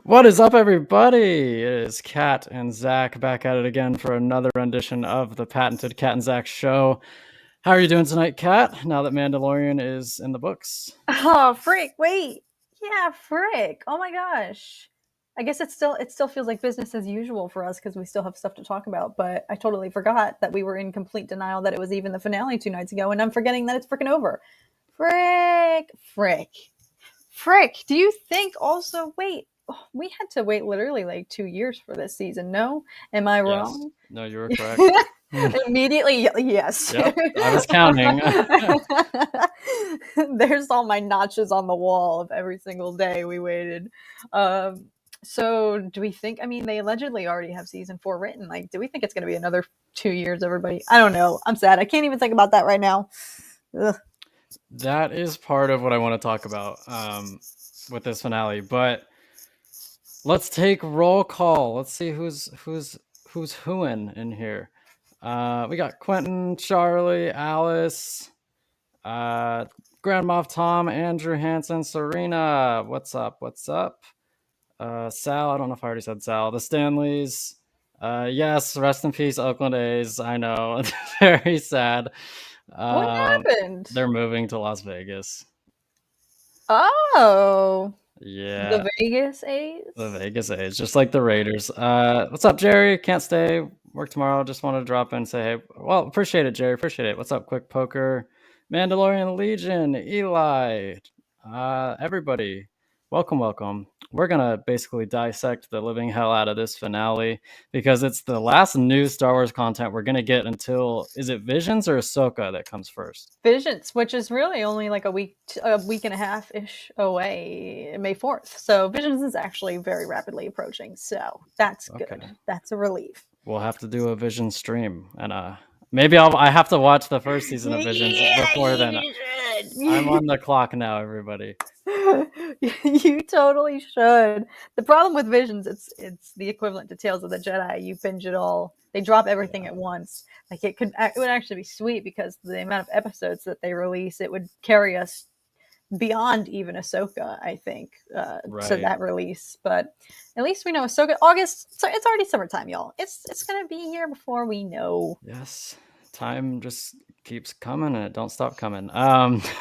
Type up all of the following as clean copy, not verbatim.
What is up, everybody? It is Kat and Zach back at it again for another rendition of the patented Kat and Zach show. How are you doing tonight, Kat? Now that Mandalorian is in the books. Oh, frick. Wait. Yeah, frick. Oh my gosh. I guess it still feels like business as usual for us because we still have stuff to talk about, but I totally forgot that we were in complete denial that it was even the finale 2 nights ago, and I'm forgetting that it's freaking over. Frick. Frick. Frick. Do you think also wait, we had to wait literally like 2 years for this season, no? Am I Yes. wrong? No, you were correct. Immediately, yes. Yep, I was counting. There's all my notches on the wall of every single day we waited. So do we think, I mean, they allegedly already have season 4 written. Like, do we think it's going to be another 2 years, everybody? I don't know. I'm sad. I can't even think about that right now. Ugh. That is part of what I want to talk about with this finale, but let's take roll call. Let's see who's whoing in here. We got Quentin, Charlie, Alice, Grand Moff Tom, Andrew Hansen, Serena. What's up? What's up? Sal, I don't know if I already said Sal. The Stanleys. Yes, rest in peace, Oakland A's. I know. Very sad. What happened? They're moving to Las Vegas. Oh, Yeah. the Vegas A's? The Vegas A's, just like the Raiders. What's up, Jerry? Can't stay. Work tomorrow. Just wanted to drop in and say, hey. Well, appreciate it, Jerry. Appreciate it. What's up, Quick Poker? Mandalorian Legion, Eli, everybody. Welcome. We're going to basically dissect the living hell out of this finale because it's the last new Star Wars content we're going to get until, is it Visions or Ahsoka that comes first? Visions, which is really only like a week and a half ish away, May 4th. So Visions is actually very rapidly approaching. So that's good. Okay. That's a relief. We'll have to do a Vision stream, and maybe I have to watch the first season of Visions before then. I'm on the clock now, everybody. You totally should. The problem with Visions, it's the equivalent to Tales of the Jedi. You binge it all. They drop everything at once. Like it would actually be sweet because the amount of episodes that they release, it would carry us beyond even Ahsoka, I think, to that release. But at least we know Ahsoka August. So it's already summertime, y'all. It's gonna be here before we know. Yes, time just keeps coming and it don't stop coming.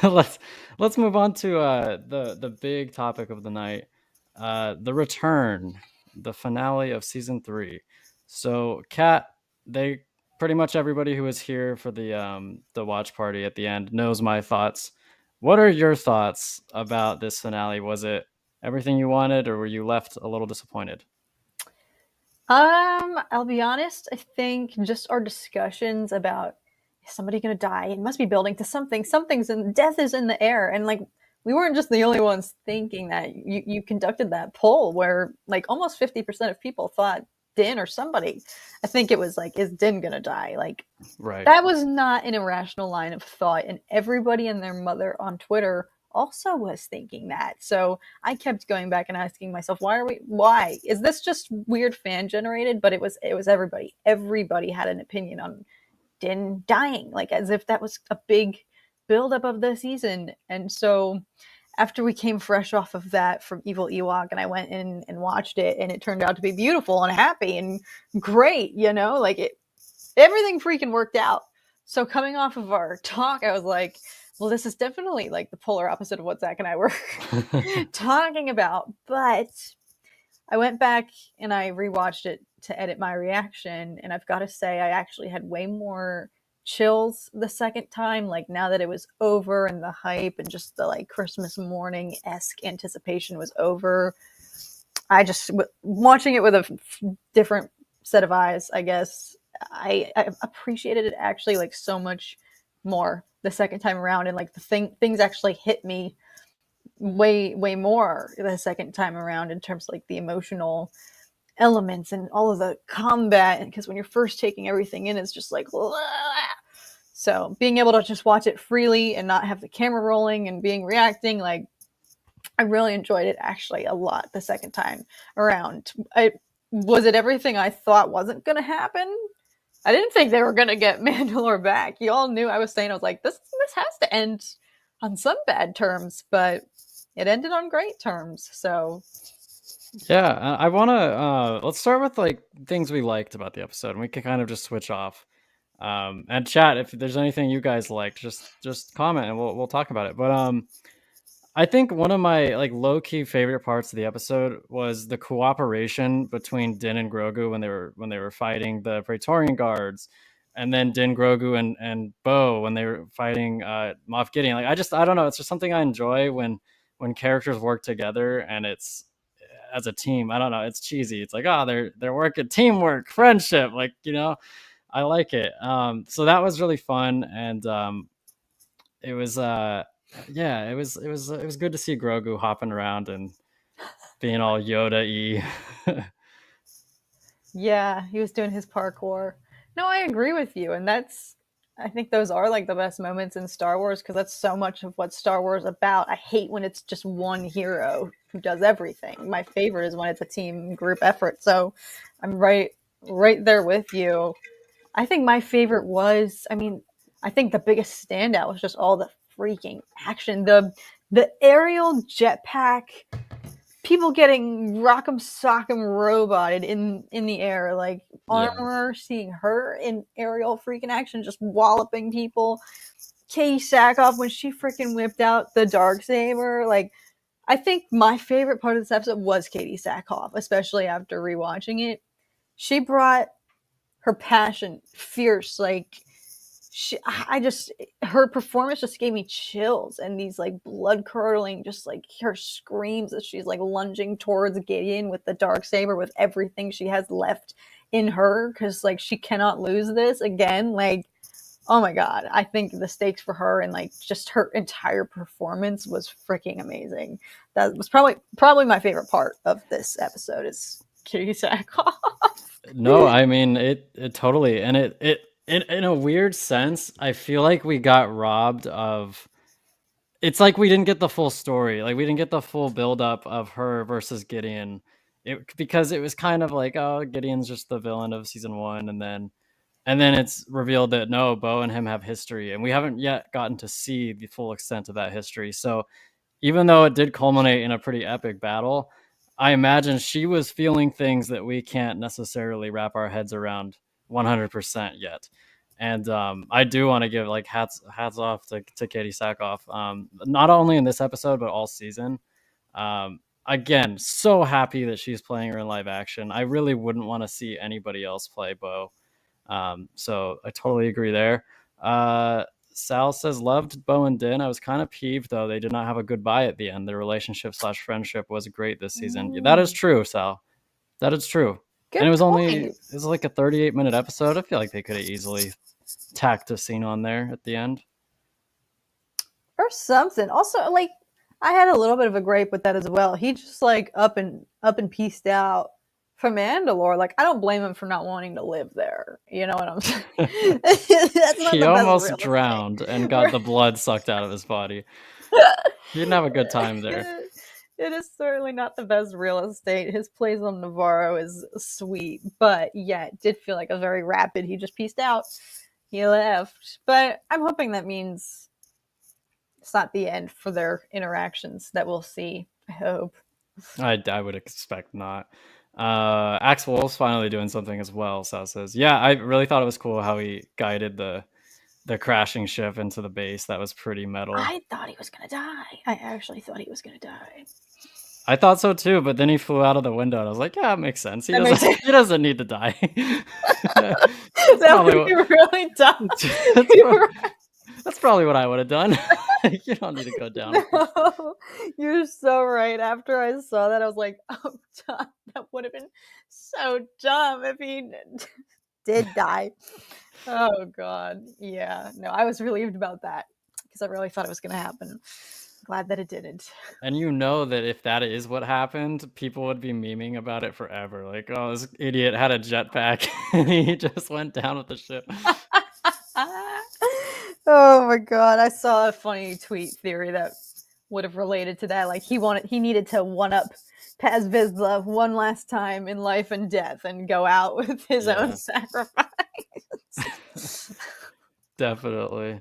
Let's move on to the big topic of the night, the return, the finale of season 3. So, Kat, they pretty much everybody who was here for the watch party at the end knows my thoughts. What are your thoughts about this finale? Was it everything you wanted, or were you left a little disappointed? I'll be honest. I think just our discussions about is somebody gonna die? It must be building to something. Something's in death is in the air, and like we weren't just the only ones thinking that. You conducted that poll where like almost 50% of people thought Din or somebody. I think it was like, is Din gonna die? Like, Right. that was not an irrational line of thought, and everybody and their mother on Twitter also was thinking that. So I kept going back and asking myself, why? Is this just weird fan generated? But it was everybody. Everybody had an opinion on Din dying, like as if that was a big buildup of the season. And so after we came fresh off of that from Evil Ewok, and I went in and watched it, and it turned out to be beautiful and happy and great, like everything freaking worked out. So coming off of our talk, I was like, well, this is definitely like the polar opposite of what Zach and I were talking about. But I went back and I rewatched it to edit my reaction, and I've got to say I actually had way more chills the second time, like now that it was over and the hype and just the like Christmas morning-esque anticipation was over. I just watching it with a different set of eyes, I guess. I appreciated it actually like so much more the second time around, and like things actually hit me way more the second time around in terms of like the emotional elements and all of the combat, because when you're first taking everything in, it's just like so being able to just watch it freely and not have the camera rolling and reacting, like I really enjoyed it actually a lot the second time around. Was it everything I thought wasn't going to happen? I didn't think they were going to get Mandalore back. You all knew I was like, this has to end on some bad terms, but it ended on great terms. So Yeah, I want to let's start with like things we liked about the episode, and we can kind of just switch off. And chat if there's anything you guys liked, just comment and we'll talk about it. But I think one of my like low key favorite parts of the episode was the cooperation between Din and Grogu when they were fighting the Praetorian guards, and then Din, Grogu, and Bo when they were fighting Moff Gideon. Like I don't know, it's just something I enjoy when characters work together and it's as a team. I don't know, it's cheesy. It's like they're working teamwork, friendship, like I like it. So that was really fun, and it was yeah, it was good to see Grogu hopping around and being all Yoda-y. Yeah, he was doing his parkour. No, I agree with you. And I think those are like the best moments in Star Wars because that's so much of what Star Wars is about. I hate when it's just one hero who does everything. My favorite is when it's a team group effort. So I'm right there with you. I think my favorite was, I mean, I think the biggest standout was just all the freaking action. The aerial jetpack, people getting rock'em sock'em roboted in the air, like Yeah. Armor, seeing her in aerial freaking action, just walloping people. Katie Sackhoff when she freaking whipped out the dark saber, like I think my favorite part of this episode was Katie Sackhoff, especially after rewatching it. She brought her passion, fierce, like I just her performance just gave me chills and these like blood curdling, just like her screams as she's like lunging towards Gideon with the dark saber with everything she has left in her because like she cannot lose this again. Like, oh my god, I think the stakes for her and like just her entire performance was freaking amazing. That was probably my favorite part of this episode is Kitty Sackhoff. No, I mean it totally, and it in a weird sense, I feel like we got robbed of. It's like we didn't get the full story. Like we didn't get the full build up of her versus Gideon. Because it was kind of like, oh, Gideon's just the villain of season 1, and then it's revealed that no, Bo and him have history, and we haven't yet gotten to see the full extent of that history. So even though it did culminate in a pretty epic battle, I imagine she was feeling things that we can't necessarily wrap our heads around 100% yet. And I do want to give like hats off to Katie Sackhoff, not only in this episode but all season. Again, so happy that she's playing her in live action. I really wouldn't want to see anybody else play Bo. So I totally agree there. Sal says loved Bo and Din. I was kind of peeved though they did not have a goodbye at the end. Their relationship / friendship was great this season. Yeah, that is true, Sal. That is true. And Good it point. was like a 38-minute episode. I feel like they could have easily tacked a scene on there at the end. Or something. Also, like I had a little bit of a gripe with that as well. He just like up and pieced out from Mandalore. Like I don't blame him for not wanting to live there. You know what I'm saying? That's not He the best almost real estate. drowned and got the blood sucked out of his body. He didn't have a good time there. It is certainly not the best real estate. His place on Navarro is sweet, but yeah, it did feel like a very rapid. He just pieced out. He left. But I'm hoping that means it's not the end for their interactions that we'll see. I hope. I would expect not. Axe Wolf's finally doing something as well. Sal says, "Yeah, I really thought it was cool how he guided the crashing ship into the base. That was pretty metal. I thought he was gonna die. I actually thought he was gonna die. I thought so too, but then he flew out of the window, and I was like, yeah, it makes sense. That makes He doesn't need to die. That's that probably would be really dumb. that's probably what I would have done. You don't need to go down. No, you're so right. After I saw that, I was like, oh, God, that would have been so dumb if he did die. Oh, God. Yeah. No, I was relieved about that because I really thought it was going to happen. Glad that it didn't. And you know that if that is what happened, people would be memeing about it forever. Like, oh, this idiot had a jetpack and he just went down with the ship. Oh my god, I saw a funny tweet theory that would have related to that. Like he needed to one up Paz Vizsla one last time in life and death and go out with his own sacrifice. Definitely.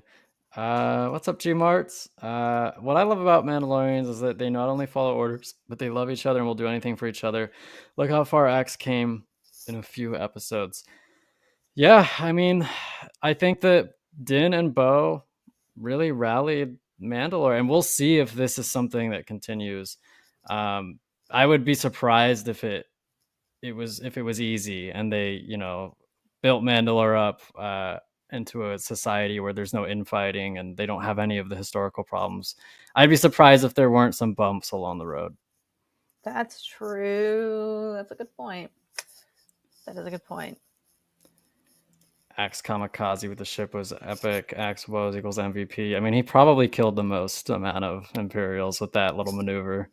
What's up, G-Marts? What I love about Mandalorians is that they not only follow orders, but they love each other and will do anything for each other. Look how far Axe came in a few episodes. Yeah, I mean, I think that Din and Bo really rallied Mandalore, and we'll see if this is something that continues. I would be surprised if it was easy and they, built Mandalore up into a society where there's no infighting and they don't have any of the historical problems. I'd be surprised if there weren't some bumps along the road. That's true. That's a good point. That is a good point. Axe Kamikaze with the ship was epic. Axe Woes equals MVP. I mean, he probably killed the most amount of Imperials with that little maneuver.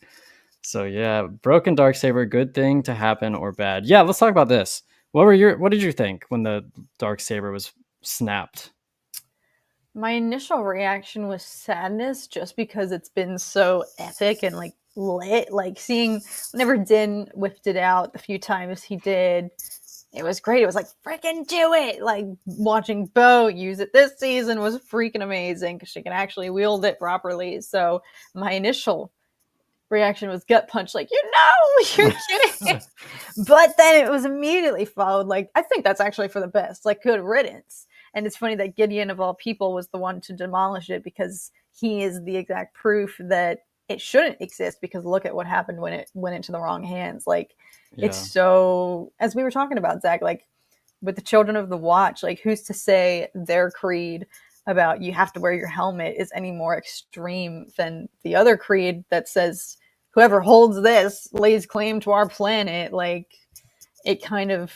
So yeah, broken Darksaber, good thing to happen or bad? Yeah, let's talk about this. What did you think when the Darksaber was snapped? My initial reaction was sadness, just because it's been so epic and like lit. Like seeing whenever Din whipped it out the few times he did, it was great. It was like, freaking do it! Like watching Bo use it this season was freaking amazing because she can actually wield it properly. So my initial reaction was gut punch, like, you're kidding. But then it was immediately followed, like, I think that's actually for the best, like, good riddance. And it's funny that Gideon of all people was the one to demolish it, because he is the exact proof that it shouldn't exist, because look at what happened when it went into the wrong hands. Like, it's so, as we were talking about, Zach, like with the Children of the Watch, like who's to say their creed about you have to wear your helmet is any more extreme than the other creed that says whoever holds this lays claim to our planet. Like, it kind of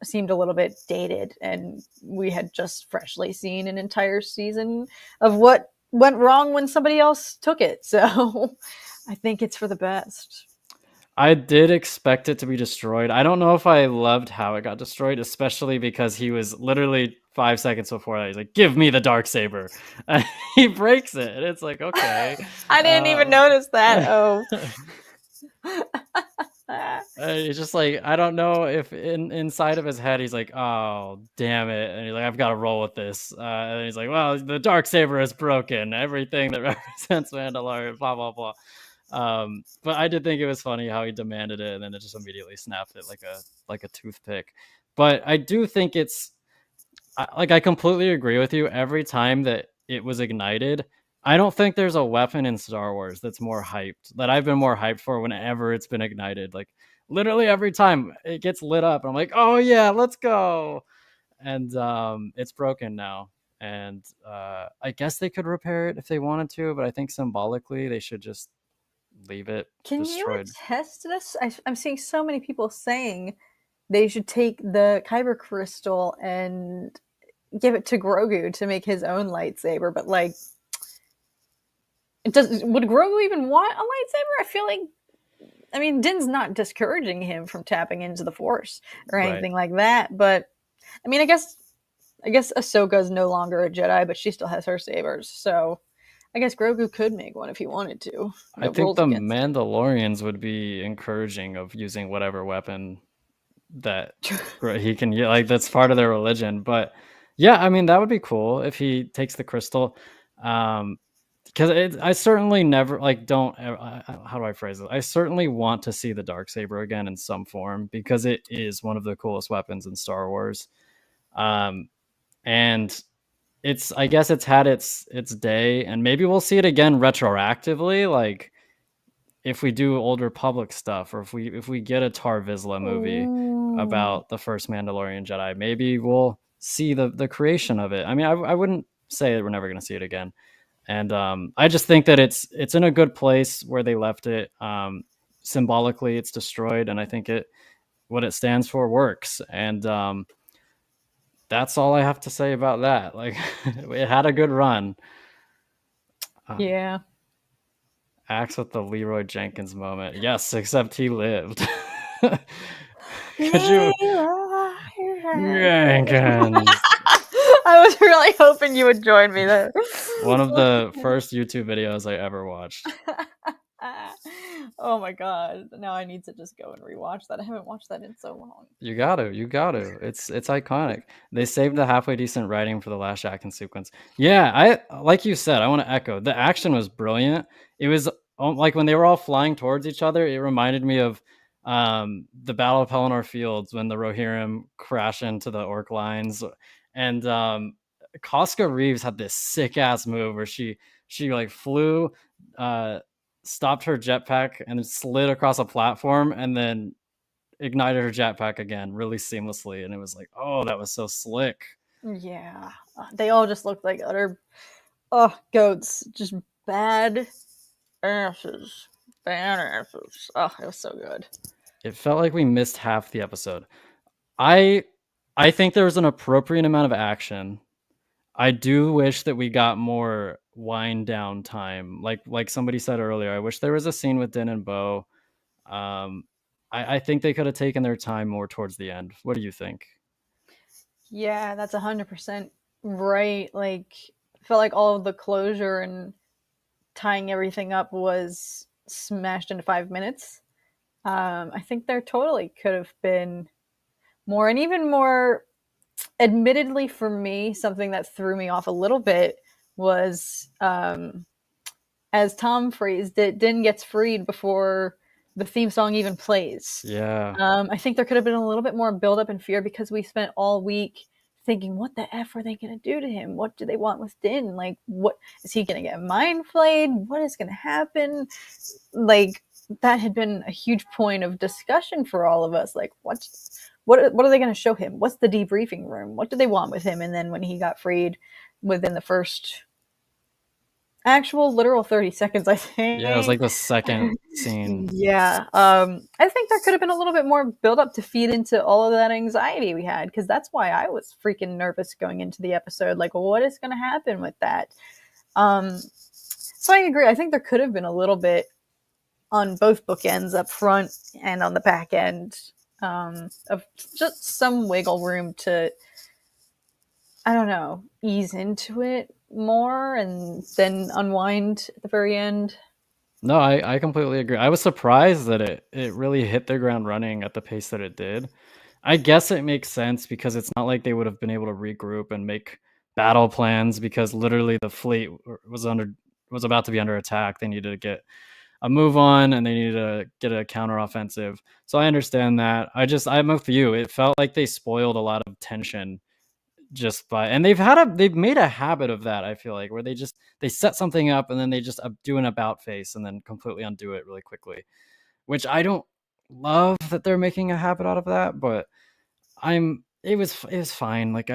seemed a little bit dated, and we had just freshly seen an entire season of what went wrong when somebody else took it. So I think it's for the best. I did expect it to be destroyed. I don't know if I loved how it got destroyed, especially because he was literally 5 seconds before that. He's like, "Give me the Darksaber." And he breaks it, and it's like, okay. I didn't even notice that. Oh. He's just like, I don't know if inside of his head he's like, oh damn it, and he's like, I've got to roll with this. And he's like, well, the Darksaber is broken. Everything that represents Mandalore, blah blah blah. But I did think it was funny how he demanded it, and then it just immediately snapped it like a toothpick. But I do think I completely agree with you. Every time that it was ignited, I don't think there's a weapon in Star Wars that's more hyped, that I've been more hyped for whenever it's been ignited. Like literally every time it gets lit up, I'm like, oh yeah, let's go. And it's broken now. And I guess they could repair it if they wanted to, but I think symbolically they should just leave it destroyed. You attest this? I'm seeing so many people saying they should take the Kyber crystal and give it to Grogu to make his own lightsaber. But like, would Grogu even want a lightsaber? I feel like, I mean, Din's not discouraging him from tapping into the Force or anything like that. But I mean, I guess Ahsoka's no longer a Jedi, but she still has her sabers. So I guess Grogu could make one if he wanted to. No, I think the Mandalorians would be encouraging of using whatever weapon that he can, like, that's part of their religion. But yeah, I mean, that would be cool if he takes the crystal. Because I certainly never, like, don't, how do I phrase it? I certainly want to see the Darksaber again in some form, because it is one of the coolest weapons in Star Wars. And I guess it's had its day, and maybe we'll see it again retroactively, like if we do Old Republic stuff, or if we get a Tar Vizsla movie about the first Mandalorian Jedi, maybe we'll see the creation of it. I mean, I wouldn't say that we're never going to see it again. And I just think that it's in a good place where they left it. Symbolically, it's destroyed, and I think what it stands for works. And that's all I have to say about that. Like, it had a good run. Yeah. Axe with the Leroy Jenkins moment. Yes, except he lived. Could you? Jenkins. I was really hoping you would join me there. One of the first YouTube videos I ever watched. Oh my god. Now I need to just go and rewatch that. I haven't watched that in so long. You got to. It's iconic. They saved the halfway decent writing for the last action sequence. Yeah, I like you said. I want to echo. The action was brilliant. It was like when they were all flying towards each other. It reminded me of the Battle of Pelennor Fields when the Rohirrim crash into the orc lines, and Casca Reeves had this sick ass move where she like flew, stopped her jetpack and slid across a platform, and then ignited her jetpack again really seamlessly, and it was like, oh, that was so slick. Yeah. They all just looked like utter goats. Just bad asses. Bad asses. Oh, it was so good. It felt like we missed half the episode. I think there was an appropriate amount of action. I do wish that we got more wind down time. Like somebody said earlier, I wish there was a scene with Din and Bo. I think they could have taken their time more towards the end. What do you think? Yeah, that's 100% right. Like, I felt like all of the closure and tying everything up was smashed into 5 minutes. I think there totally could have been more, and even more. Admittedly, for me, something that threw me off a little bit was, as Tom phrased it, Din gets freed before the theme song even plays. Yeah. I think there could have been a little bit more build up and fear because we spent all week thinking, what the F are they going to do to him? What do they want with Din? Like, what is he going to get mind flayed? What is going to happen? Like, that had been a huge point of discussion for all of us. Like, what are they going to show him? What's the debriefing room? What do they want with him? And then when he got freed within the first actual literal 30 seconds, I think. Yeah, it was like the second scene. Yeah. I think there could have been a little bit more build up to feed into all of that anxiety we had, because that's why I was freaking nervous going into the episode. Like, what is going to happen with that? So I agree. I think there could have been a little bit on both bookends, up front and on the back end, of just some wiggle room to, I don't know, ease into it more and then unwind at the very end. No, I completely agree. I was surprised that it really hit the ground running at the pace that it did. I guess it makes sense because it's not like they would have been able to regroup and make battle plans, because literally the fleet was about to be under attack. They needed to get a move on and they needed to get a counteroffensive. So I understand that. I'm with you. It felt like they spoiled a lot of tension just by, and they've made a habit of that. I feel like where they set something up and then they just do an about face and then completely undo it really quickly, which I don't love that they're making a habit out of that. But it was fine. Like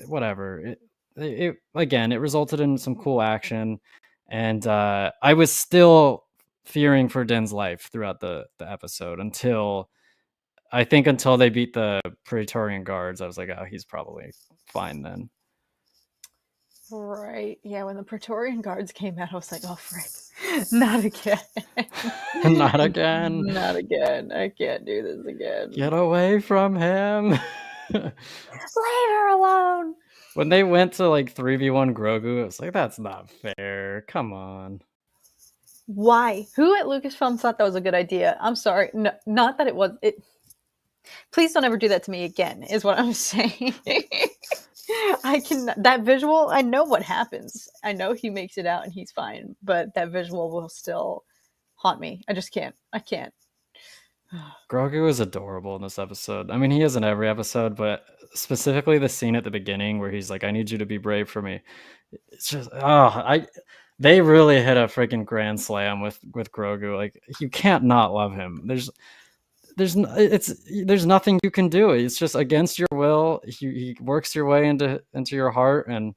whatever. It again, it resulted in some cool action, and I was still fearing for Din's life throughout the episode until they beat the Praetorian guards. I was like, oh, he's probably fine then. Right. Yeah, when the Praetorian guards came out, I was like, oh, frick. Not again. Not again. Not again. I can't do this again. Get away from him. Leave her alone. When they went to like 3v1 Grogu, it was like, that's not fair. Come on. Why? Who at Lucasfilm thought that was a good idea? I'm sorry. No, not that it was. Please don't ever do that to me again, is what I'm saying. That visual, I know what happens. I know he makes it out and he's fine, but that visual will still haunt me. I just can't. I can't. Grogu is adorable in this episode. I mean, he is in every episode, but specifically the scene at the beginning where he's like, I need you to be brave for me. It's just, they really hit a freaking grand slam with Grogu. Like, you can't not love him. There's nothing you can do. It's just against your will. He works your way into your heart, and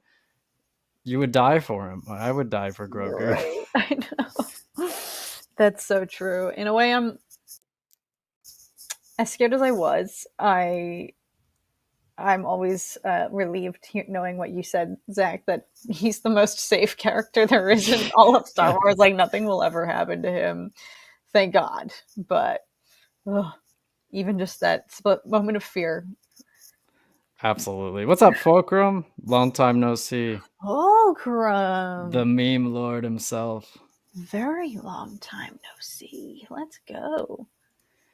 you would die for him. I would die for Grogu. Right. I know. That's so true. In a way, I'm as scared as I was. I'm always relieved knowing what you said, Zach, that he's the most safe character there is in all of Star Wars. Like, nothing will ever happen to him. Thank God. But even just that split moment of fear. Absolutely. What's up, Fulcrum? Long time no see. Fulcrum. The meme lord himself. Very long time no see. Let's go.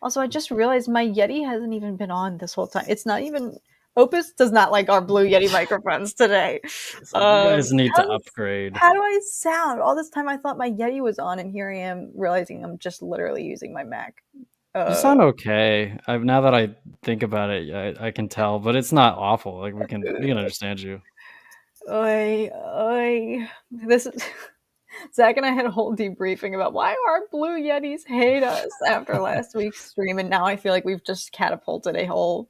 Also, I just realized my Yeti hasn't even been on this whole time. It's not even. Opus does not like our Blue Yeti microphones today. So you guys need to How upgrade. do I sound? All this time I thought my Yeti was on, and here I am realizing I'm just literally using my Mac. You sound okay. Now that I think about it, I can tell, but it's not awful. Like we can understand you. This is Zach and I had a whole debriefing about why our Blue Yetis hate us after last week's stream, and now I feel like we've just catapulted a whole.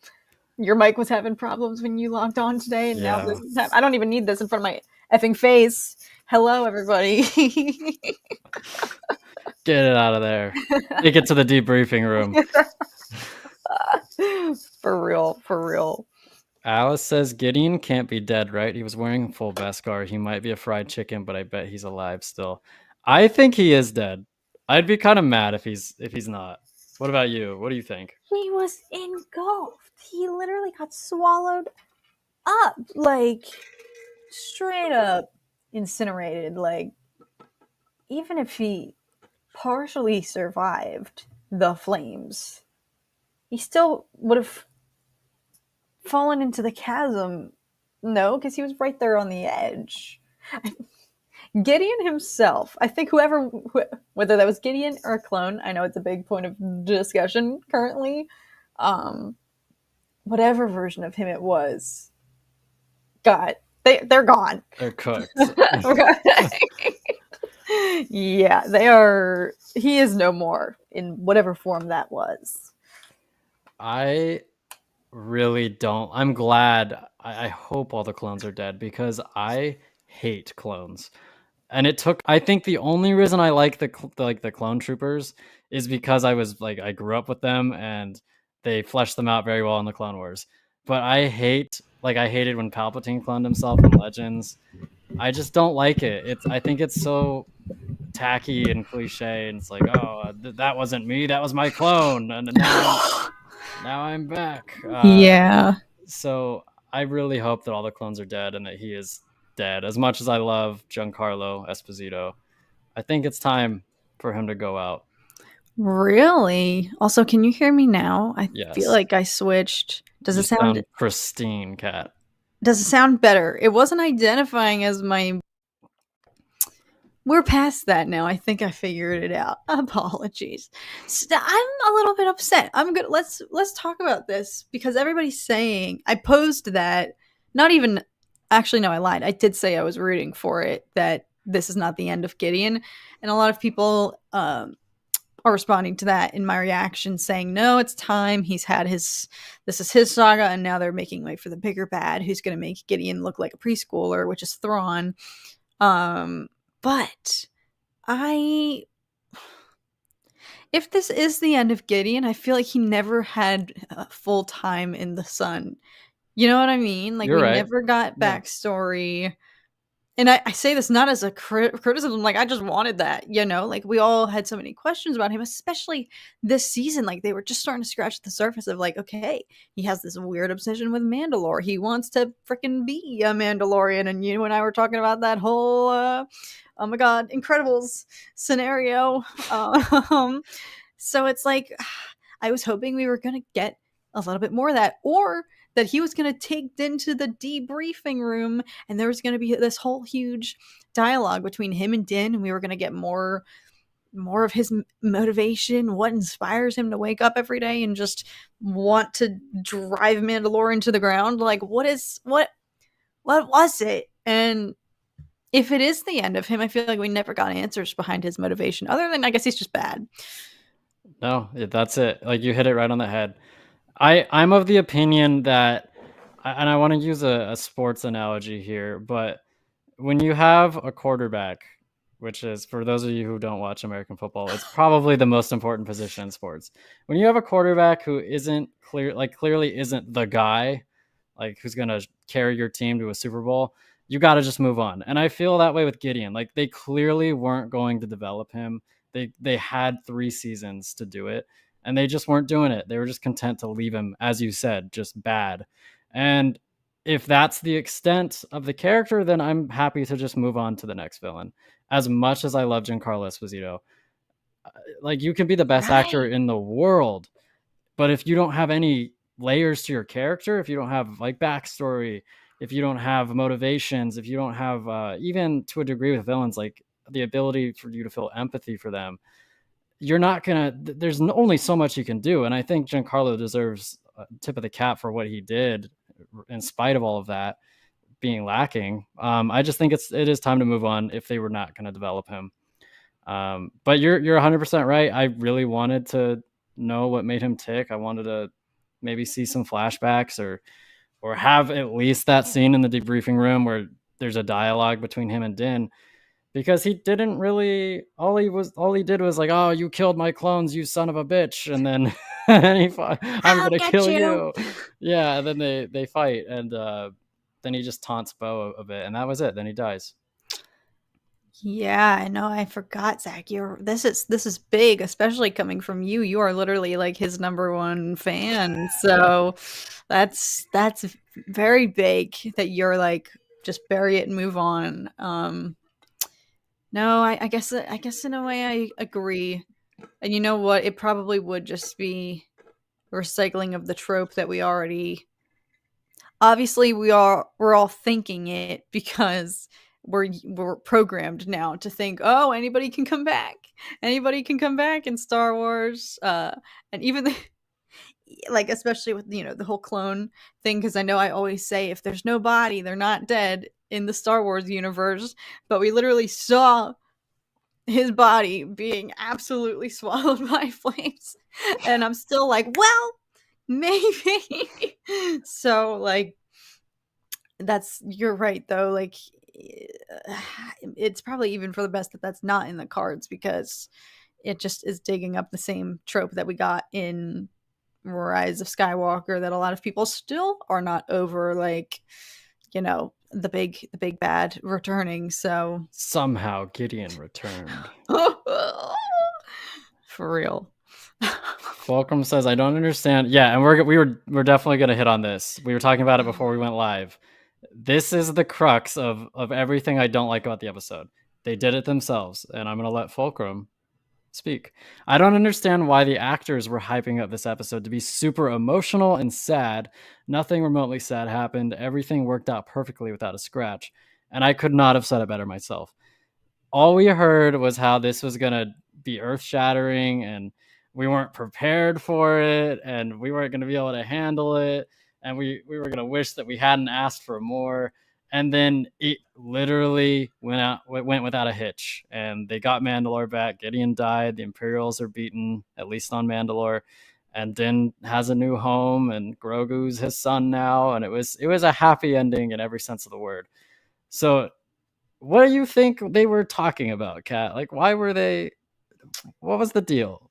Your mic was having problems when you logged on today, and now this is I don't even need this in front of my effing face. Hello, everybody. Get it out of there. Take it to the debriefing room. For real. Alice says Gideon can't be dead, right? He was wearing full Beskar. He might be a fried chicken, but I bet he's alive still. I think he is dead. I'd be kind of mad if he's not. What about you? What do you think? He was engulfed. He literally got swallowed up, like straight up incinerated. Like, even if he partially survived the flames, he still would have fallen into the chasm. No, because he was right there on the edge. Gideon himself, I think whether that was Gideon or a clone, I know it's a big point of discussion currently. Whatever version of him it was, they're gone. They're cooked. Yeah, they are. He is no more in whatever form that was. I really don't. I'm glad. I hope all the clones are dead because I hate clones. And I think the only reason I like the clone troopers is because I grew up with them and they fleshed them out very well in the Clone Wars. But I hated when Palpatine cloned himself in Legends. I just don't like it. I think it's so tacky and cliche, and it's like, oh, that wasn't me, that was my clone, and now I'm back. Yeah. So I really hope that all the clones are dead and that he is dead. As much as I love Giancarlo Esposito, I think it's time for him to go out. Really? Also, can you hear me now? I Yes. feel like I switched. Does You it sound pristine, Kat? Does it sound better? It wasn't identifying as my. We're past that now. I think I figured it out. Apologies. I'm a little bit upset. I'm good. Let's talk about this because everybody's saying I posed that. Not even. Actually, no, I lied. I did say I was rooting for it. That this is not the end of Gideon, and a lot of people are responding to that in my reaction, saying no, it's time. This is his saga, and now they're making way for the bigger bad, who's going to make Gideon look like a preschooler, which is Thrawn. But if this is the end of Gideon, I feel like he never had full time in the sun. You know what I mean? Like, You're right. Never got backstory. Yeah. And I say this not as a criticism, like, I just wanted that, like, we all had so many questions about him, especially this season. Like, they were just starting to scratch the surface of, like, okay, he has this weird obsession with Mandalore. He wants to freaking be a Mandalorian. And you and I were talking about that whole, oh my God, Incredibles scenario. So it's like, I was hoping we were going to get a little bit more of that, or that he was going to take Din to the debriefing room and there was going to be this whole huge dialogue between him and Din, and we were going to get more of his motivation, what inspires him to wake up every day and just want to drive Mandalorian to the ground. Like, what was it? And if it is the end of him, I feel like we never got answers behind his motivation, other than I guess he's just bad. No, that's it. Like, you hit it right on the head. I'm of the opinion that, and I want to use a sports analogy here, but when you have a quarterback, which is, for those of you who don't watch American football, it's probably the most important position in sports. When you have a quarterback who clearly isn't the guy, like, who's going to carry your team to a Super Bowl, you got to just move on. And I feel that way with Gideon. Like, they clearly weren't going to develop him. They had 3 seasons to do it, and they just weren't doing it. They were just content to leave him, as you said, just bad. And if that's the extent of the character, then I'm happy to just move on to the next villain. As much as I love Giancarlo Esposito, like you can be the best actor Right. in the world, but if you don't have any layers to your character, if you don't have like backstory, if you don't have motivations, if you don't have even to a degree with villains, like the ability for you to feel empathy for them, you're not gonna. There's only so much you can do, and I think Giancarlo deserves a tip of the cap for what he did, in spite of all of that being lacking. I just think it is time to move on if they were not going to develop him. But you're 100% right. I really wanted to know what made him tick. I wanted to maybe see some flashbacks or have at least that scene in the debriefing room where there's a dialogue between him and Din, because he didn't really. All he did was like, "Oh, you killed my clones, you son of a bitch," and then and he fought, "I'm I'll gonna get kill you. you." Yeah, and then they fight, and then he just taunts Bo a bit, and that was it. Then he dies. Yeah, I know. I forgot, Zach. This is big, especially coming from you. You are literally like his number one fan. So that's very big that you're like just bury it and move on. No, I guess in a way I agree. And you know what? It probably would just be recycling of the trope that we already obviously we're all thinking it because we're programmed now to think, oh, anybody can come back in Star Wars, and even like especially with the whole clone thing, because I know I always say if there's no body they're not dead in the Star Wars universe, but we literally saw his body being absolutely swallowed by flames, and I'm still like, well, maybe. So like you're right though, like it's probably even for the best that that's not in the cards, because it just is digging up the same trope that we got in Rise of Skywalker that a lot of people still are not over, like the big bad returning. So Somehow Gideon returned. for real. Fulcrum says, "I don't understand." Yeah, and we're definitely gonna hit on this. We were talking about it before we went live. This is the crux of everything I don't like about the episode. They did it themselves, and I'm gonna let Fulcrum speak. "I don't understand why the actors were hyping up this episode to be super emotional and sad. Nothing remotely sad happened. Everything worked out perfectly without a scratch, and I could not have said it better myself. All we heard was how this was going to be earth shattering, and we weren't prepared for it, and we weren't going to be able to handle it, and we were going to wish that we hadn't asked for more. And then it literally went without a hitch, and they got Mandalore back. Gideon died. The Imperials are beaten, at least on Mandalore, and Din has a new home, and Grogu's his son now, and it was a happy ending in every sense of the word. So what do you think they were talking about, Kat? Like, why were they? What was the deal?"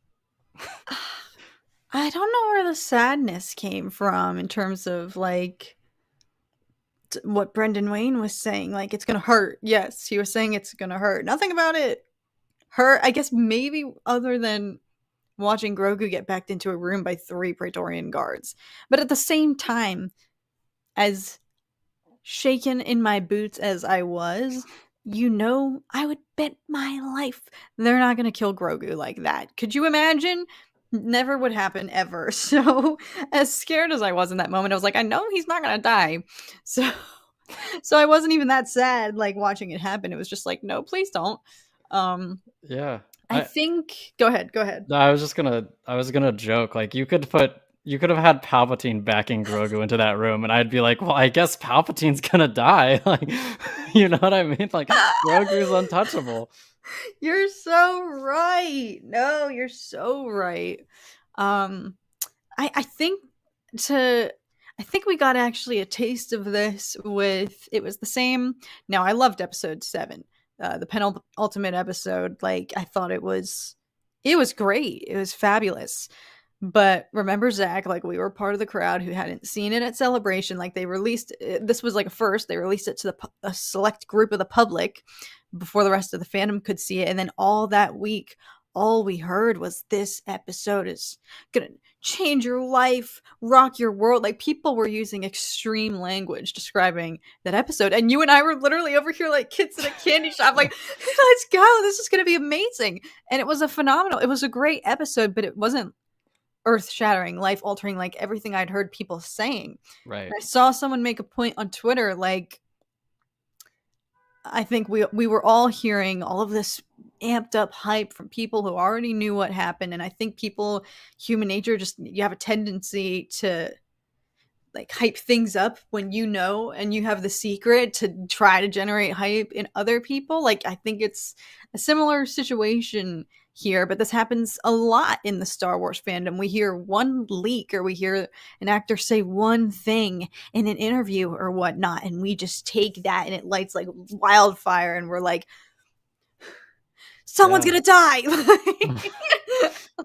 I don't know where the sadness came from in terms of like what Brendan Wayne was saying. Like, it's gonna hurt. Yes, he was saying it's gonna hurt. Nothing about it hurt. I guess maybe other than watching Grogu get backed into a room by 3 Praetorian guards. But at the same time, as shaken in my boots as I was, I would bet my life they're not going to kill Grogu like that. Could you imagine? Never would happen ever. So, as scared as I was in that moment, I was like, I know he's not going to die. So, so I wasn't even that sad like watching it happen. It was just like, no, please don't. Yeah, I think go ahead. Go ahead. no, I was gonna joke, like you could have had Palpatine backing Grogu into that room, and I'd be like, well, I guess Palpatine's gonna die. Like, you know what I mean? Like, Grogu's untouchable. You're so right. No, you're so right. Um, I think to I think we got actually a taste of this with it was the same. Now I loved episode 7, the penultimate episode. Like I thought it was great. It was fabulous. But remember, Zach, like we were part of the crowd who hadn't seen it at Celebration. Like they released this was like a first. They released it to a select group of the public before the rest of the fandom could see it. And then all that week, all we heard was this episode is gonna change your life, rock your world. Like, people were using extreme language describing that episode. And you and I were literally over here like kids in a candy shop, like, let's go. This is going to be amazing. And it was it was a great episode, but it wasn't earth shattering, life altering, like everything I'd heard people saying. Right. And I saw someone make a point on Twitter, like, I think we were all hearing all of this amped up hype from people who already knew what happened. And I think human nature, just, you have a tendency to like hype things up when you know and you have the secret to try to generate hype in other people. Like, I think it's a similar situation here, but this happens a lot in the Star Wars fandom. We hear one leak, or we hear an actor say one thing in an interview or whatnot, and we just take that and it lights like wildfire, and we're like, someone's gonna die.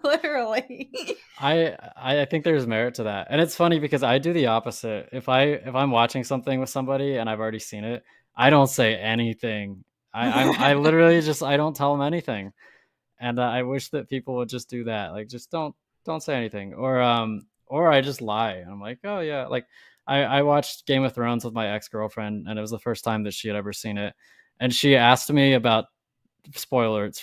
Literally. I think there's merit to that, and it's funny because I do the opposite. If I'm watching something with somebody and I've already seen it, I don't say anything. I literally just, I don't tell them anything, and I wish that people would just do that. Like, just don't say anything, or I just lie. And I'm like, oh yeah, like I watched Game of Thrones with my ex-girlfriend, and it was the first time that she had ever seen it, and she asked me about spoiler alert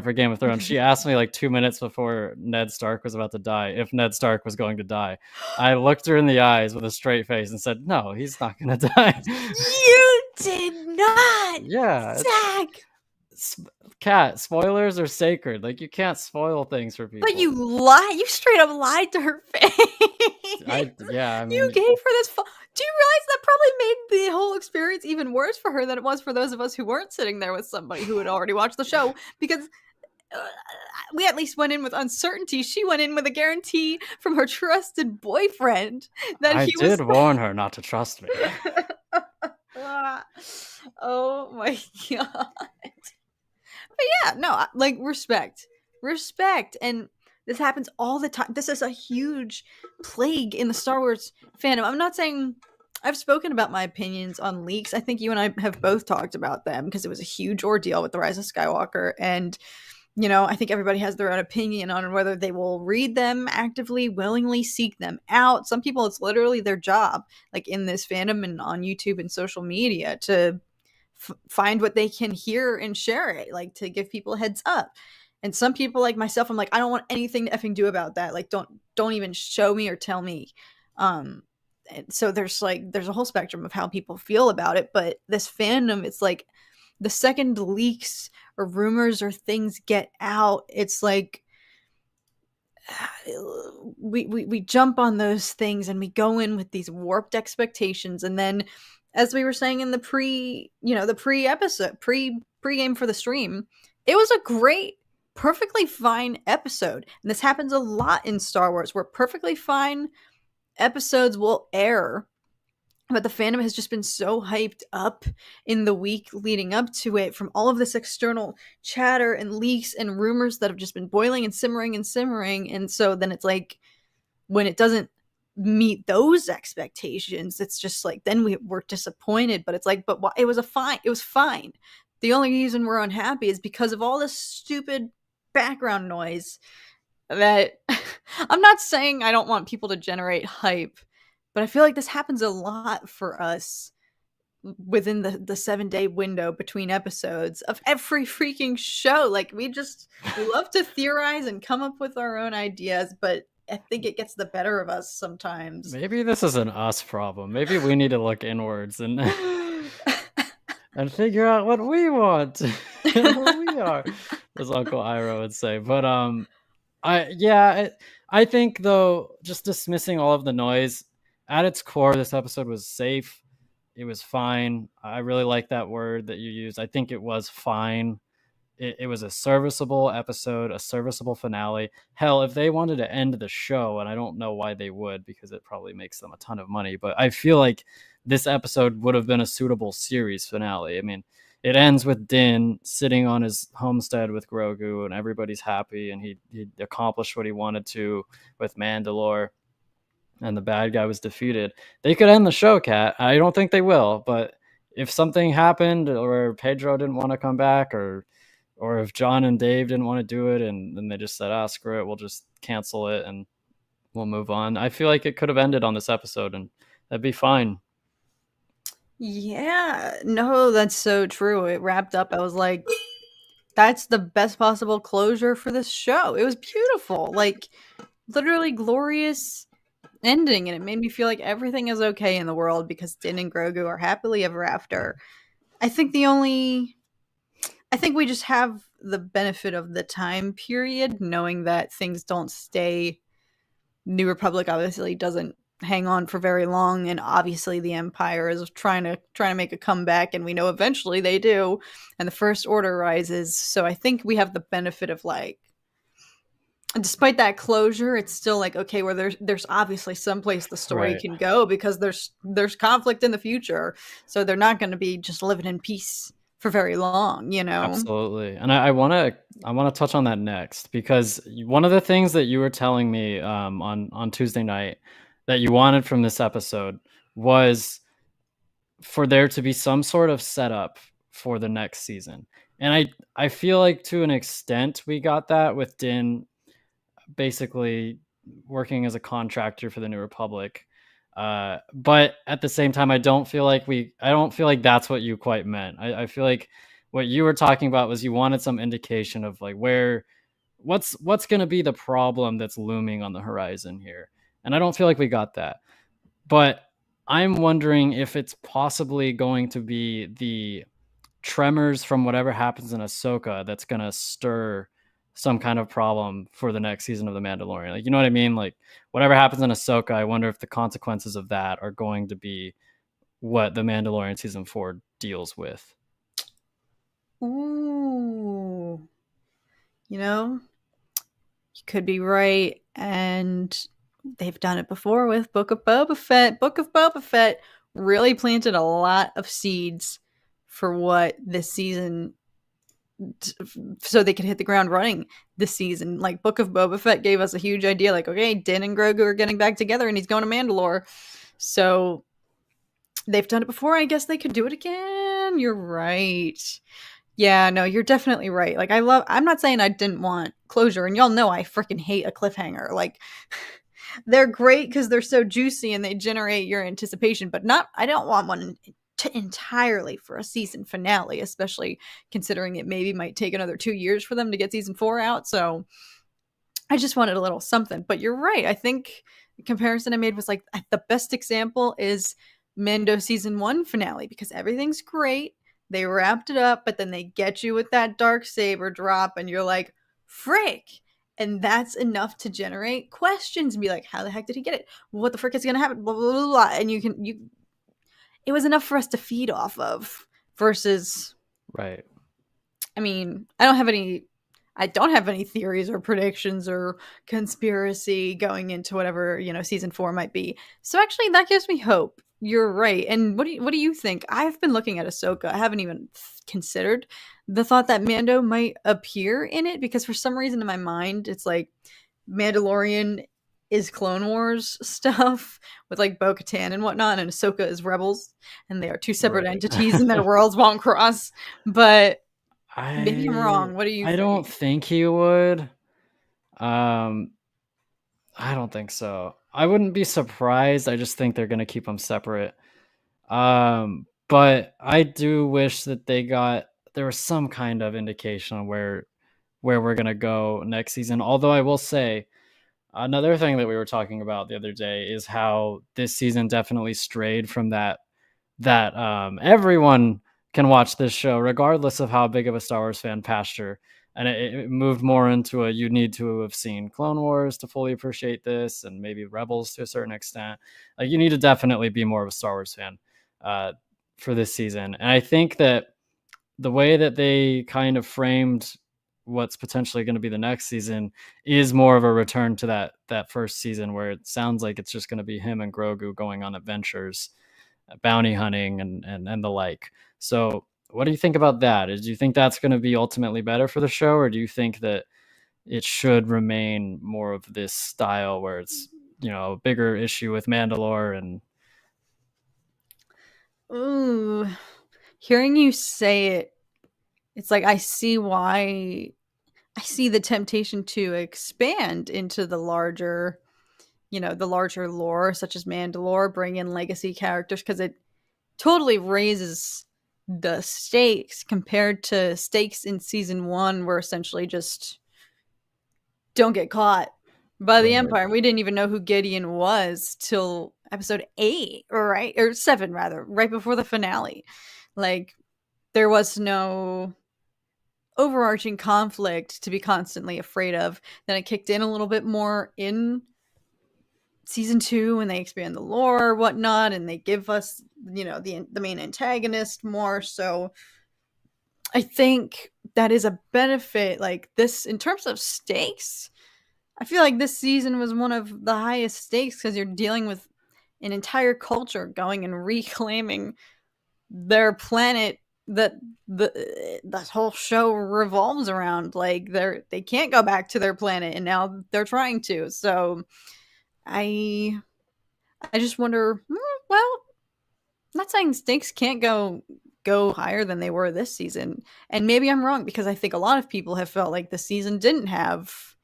for Game of Thrones. She asked me like 2 minutes before Ned Stark was about to die if Ned Stark was going to die. I looked her in the eyes with a straight face and said, no, he's not going to die. You did not. Yeah, Zach. Kat, spoilers are sacred. Like, you can't spoil things for people. But you lied. You straight up lied to her face. I mean, you gave her this. Do you realize that probably made the whole experience even worse for her than it was for those of us who weren't sitting there with somebody who had already watched the show? Because we at least went in with uncertainty. She went in with a guarantee from her trusted boyfriend that I did warn her not to trust me. Oh my god. But yeah, no, like, respect, and this happens all the time. This is a huge plague in the Star Wars fandom. I'm not saying I've spoken about my opinions on leaks. I think you and I have both talked about them because it was a huge ordeal with The Rise of Skywalker. And, you know, I think everybody has their own opinion on whether they will read them actively, willingly seek them out. Some people, it's literally their job, like in this fandom and on YouTube and social media, to find what they can hear and share it, like to give people a heads up. And some people, like myself, I'm like, I don't want anything to effing do about that. Like, don't even show me or tell me. And so there's a whole spectrum of how people feel about it. But this fandom, it's like the second leaks or rumors or things get out, it's like we jump on those things and we go in with these warped expectations. And then, as we were saying in the pre-game for the stream, it was a great, perfectly fine episode. And this happens a lot in Star Wars, where perfectly fine episodes will air, but the fandom has just been so hyped up in the week leading up to it from all of this external chatter and leaks and rumors that have just been boiling and simmering and simmering. And so then it's like, when it doesn't meet those expectations, it's just like, then we're disappointed. But it's like, but why? It was fine. The only reason we're unhappy is because of all this stupid background noise that I'm not saying I don't want people to generate hype, but I feel like this happens a lot for us within the 7-day window between episodes of every freaking show. Like, we love to theorize and come up with our own ideas, but I think it gets the better of us sometimes. Maybe this is an us problem. Maybe we need to look inwards and and figure out what we want, who we are, as Uncle Iro would say. But I think, though, just dismissing all of the noise, at its core, this episode was safe. It was fine. I really like that word that you used. I think it was fine. It was a serviceable episode, a serviceable finale. Hell, if they wanted to end the show, and I don't know why they would, because it probably makes them a ton of money, but I feel like this episode would have been a suitable series finale. I mean, it ends with Din sitting on his homestead with Grogu, and everybody's happy, and he accomplished what he wanted to with Mandalore, and the bad guy was defeated. They could end the show, Kat. I don't think they will, but if something happened, or Pedro didn't want to come back, or if John and Dave didn't want to do it, and then they just said, screw it, we'll just cancel it and we'll move on. I feel like it could have ended on this episode, and that'd be fine. Yeah, no, that's so true. It wrapped up. I was like, that's the best possible closure for this show. It was beautiful. Like, literally glorious ending, and it made me feel like everything is okay in the world because Din and Grogu are happily ever after. I think we just have the benefit of the time period, knowing that things don't stay. New Republic obviously doesn't hang on for very long, and obviously the Empire is trying to make a comeback, and we know eventually they do, and the First Order rises. So I think we have the benefit of like, despite that closure, it's still like, okay, where there's obviously someplace the story Right. can go because there's conflict in the future, so they're not going to be just living in peace for very long, you know. Absolutely. And I wanna touch on that next, because one of the things that you were telling me on Tuesday night that you wanted from this episode was for there to be some sort of setup for the next season. And I feel like to an extent we got that with Din basically working as a contractor for the New Republic. But at the same time, I don't feel like that's what you quite meant. I feel like what you were talking about was you wanted some indication of like what's going to be the problem that's looming on the horizon here. And I don't feel like we got that. But I'm wondering if it's possibly going to be the tremors from whatever happens in Ahsoka that's going to stir some kind of problem for the next season of The Mandalorian. Like, you know what I mean? Like, whatever happens in Ahsoka, I wonder if the consequences of that are going to be what The Mandalorian season 4 deals with. Ooh, you know, you could be right, and they've done it before with Book of Boba Fett. Book of Boba Fett really planted a lot of seeds for what this season, so they could hit the ground running this season. Like, Book of Boba Fett gave us a huge idea, like, okay, Din and Grogu are getting back together and he's going to Mandalore. So they've done it before. I guess they could do it again. You're right. Yeah, no, you're definitely right. Like, I'm not saying I didn't want closure, and y'all know I freaking hate a cliffhanger. Like, they're great because they're so juicy and they generate your anticipation, but I don't want one entirely for a season finale, especially considering it maybe might take another 2 years for them to get season 4 out. So I just wanted a little something. But you're right. I think the comparison I made was like, the best example is Mando season 1 finale, because everything's great. They wrapped it up, but then they get you with that dark saber drop, and you're like, frick. And that's enough to generate questions and be like, how the heck did he get it? What the frick is going to happen? Blah, blah, blah, blah. And it was enough for us to feed off of versus, Right. I mean, I don't have any theories or predictions or conspiracy going into whatever, season 4 might be. So actually that gives me hope. You're right. And what do you think? I've been looking at Ahsoka. I haven't even considered the thought that Mando might appear in it, because for some reason in my mind it's like Mandalorian is Clone Wars stuff with like Bo-Katan and whatnot, and Ahsoka is Rebels, and they are two separate Right. entities and their worlds won't cross. But maybe I'm I wrong. What do you I don't think? think he would. Um I don't think so. I wouldn't be surprised. I just think they're going to keep them separate. But I do wish that there was some kind of indication on where we're gonna go next season. Although I will say, another thing that we were talking about the other day is how this season definitely strayed from that everyone can watch this show regardless of how big of a Star Wars fan pasture. And it moved more into you need to have seen Clone Wars to fully appreciate this, and maybe Rebels to a certain extent. Like, you need to definitely be more of a Star Wars fan uh, for this season. And I think that the way that they kind of framed what's potentially going to be the next season is more of a return to that first season, where it sounds like it's just going to be him and Grogu going on adventures, bounty hunting, and the like. So what do you think about that? Do you think that's going to be ultimately better for the show, or do you think that it should remain more of this style where it's, a bigger issue with Mandalore? And Ooh, hearing you say it, it's like I see why. I see the temptation to expand into the larger the larger lore, such as Mandalore, bring in legacy characters, because it totally raises the stakes compared to stakes in season 1 were essentially just don't get caught by the Empire. We didn't even know who Gideon was till episode 8, right? Or 7, rather, right before the finale. Like, there was no overarching conflict to be constantly afraid of. Then it kicked in a little bit more in season 2 when they expand the lore or whatnot, and they give us, the main antagonist more. So I think that is a benefit. Like, this, in terms of stakes, I feel like this season was one of the highest stakes, because you're dealing with an entire culture going and reclaiming their planet that the whole show revolves around. Like, they can't go back to their planet, and now they're trying to. So I just wonder. Well, I'm not saying stakes can't go higher than they were this season, and maybe I'm wrong, because I think a lot of people have felt like the season didn't have,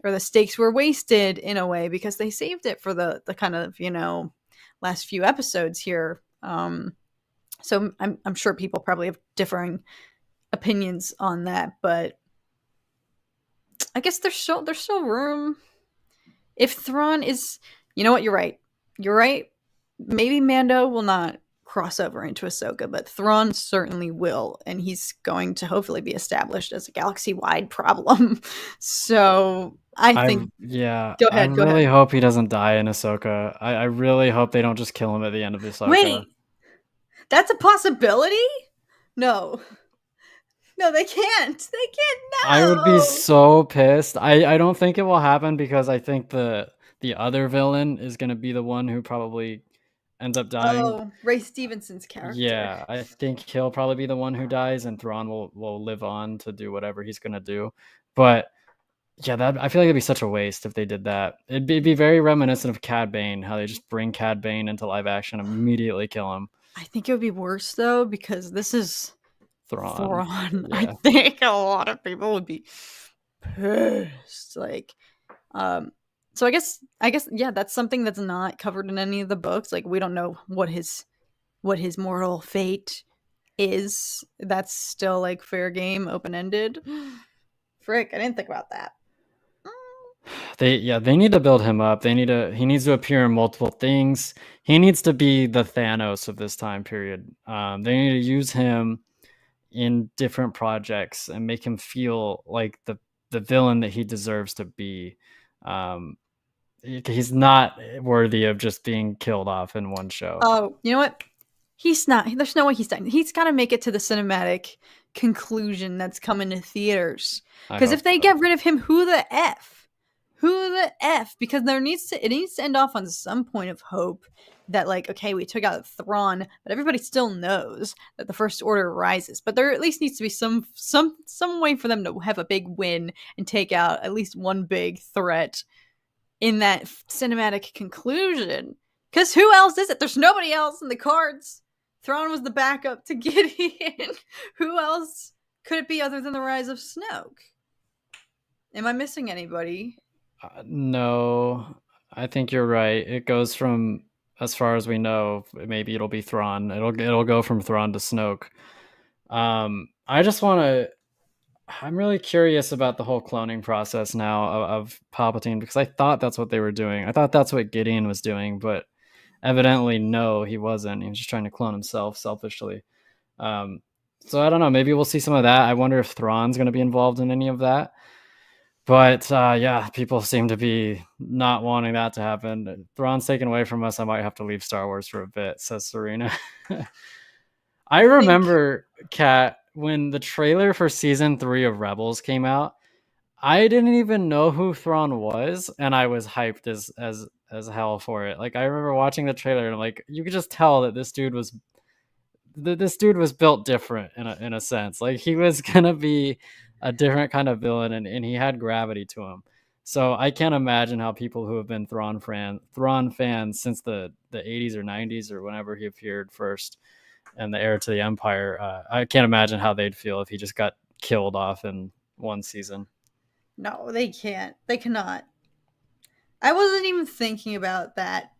or the stakes were wasted in a way, because they saved it for the kind of last few episodes here. So I'm sure people probably have differing opinions on that, but I guess there's still room. If Thrawn is, you know what, you're right. Maybe Mando will not cross over into Ahsoka, but Thrawn certainly will, and he's going to hopefully be established as a galaxy-wide problem. So I think. Go I ahead. really hope he doesn't die in Ahsoka. I really hope they don't just kill him at the end of Ahsoka. Wait, that's a possibility? No, they can't. They can't. No. I would be so pissed. I don't think it will happen, because I think the other villain is going to be the one who probably ends up dying. Oh, Ray Stevenson's character. Yeah, I think he'll probably be the one who dies, and Thrawn will live on to do whatever he's going to do. But yeah, I feel like it'd be such a waste if they did that. It'd be very reminiscent of Cad Bane, how they just bring Cad Bane into live action and immediately kill him. I think it would be worse, though, because this is Thrawn. Yeah. I think a lot of people would be pissed. Like, so I guess, yeah, that's something that's not covered in any of the books. Like, we don't know what his mortal fate is. That's still like fair game, open-ended. Frick, I didn't think about that. They need to build him up. He needs to appear in multiple things. He needs to be the Thanos of this time period. They need to use him in different projects and make him feel like the villain that he deserves to be. He's not worthy of just being killed off in one show. Oh, you know what? He's not. There's no way he's done. He's got to make it to the cinematic conclusion that's coming to theaters. Because if they get rid of him, who the F? Because it needs to end off on some point of hope that, like, okay, we took out Thrawn, but everybody still knows that the First Order rises. But there at least needs to be some way for them to have a big win and take out at least one big threat in that cinematic conclusion. Because who else is it? There's nobody else in the cards. Thrawn was the backup to Gideon. Who else could it be other than the rise of Snoke? Am I missing anybody? No, I think you're right. It goes from, as far as we know, maybe it'll be Thrawn. It'll go from Thrawn to Snoke. I just want to. I'm really curious about the whole cloning process now of Palpatine, because I thought that's what they were doing. I thought that's what Gideon was doing, but evidently, no, he wasn't. He was just trying to clone himself selfishly. So I don't know. Maybe we'll see some of that. I wonder if Thrawn's going to be involved in any of that. But yeah, people seem to be not wanting that to happen. Thrawn's taken away from us. I might have to leave Star Wars for a bit, says Serena. I remember, Kat, when the trailer for season 3 of Rebels came out, I didn't even know who Thrawn was, and I was hyped as hell for it. Like, I remember watching the trailer, and like, you could just tell that this dude was built different in a sense. Like, he was gonna be a different kind of villain, and he had gravity to him. So I can't imagine how people who have been Thrawn fans since the 80s or 90s or whenever he appeared first and the heir to the Empire, I can't imagine how they'd feel if he just got killed off in one season. No, they can't. They cannot. I wasn't even thinking about that.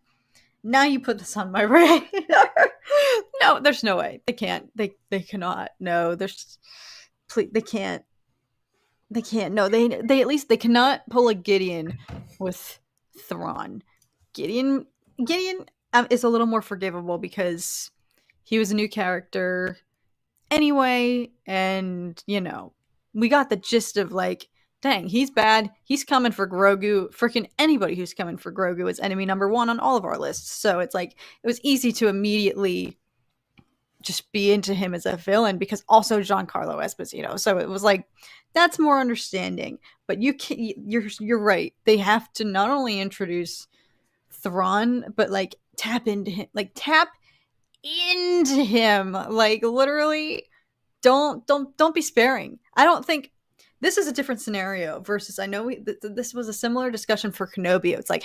Now you put this on my radar. No, there's no way. They can't. They cannot. No, there's please they can't. They can't. No, they at least they cannot pull a Gideon with Thrawn. Gideon is a little more forgivable because he was a new character anyway, and we got the gist of like, dang, he's bad. He's coming for Grogu. Freaking anybody who's coming for Grogu is enemy number one on all of our lists. So it's like it was easy to immediately just be into him as a villain because also Giancarlo Esposito. So it was like that's more understanding. But you're right. They have to not only introduce Thrawn, but like tap into him, like literally don't be sparing. I don't think this is a different scenario versus I know this was a similar discussion for Kenobi. It's like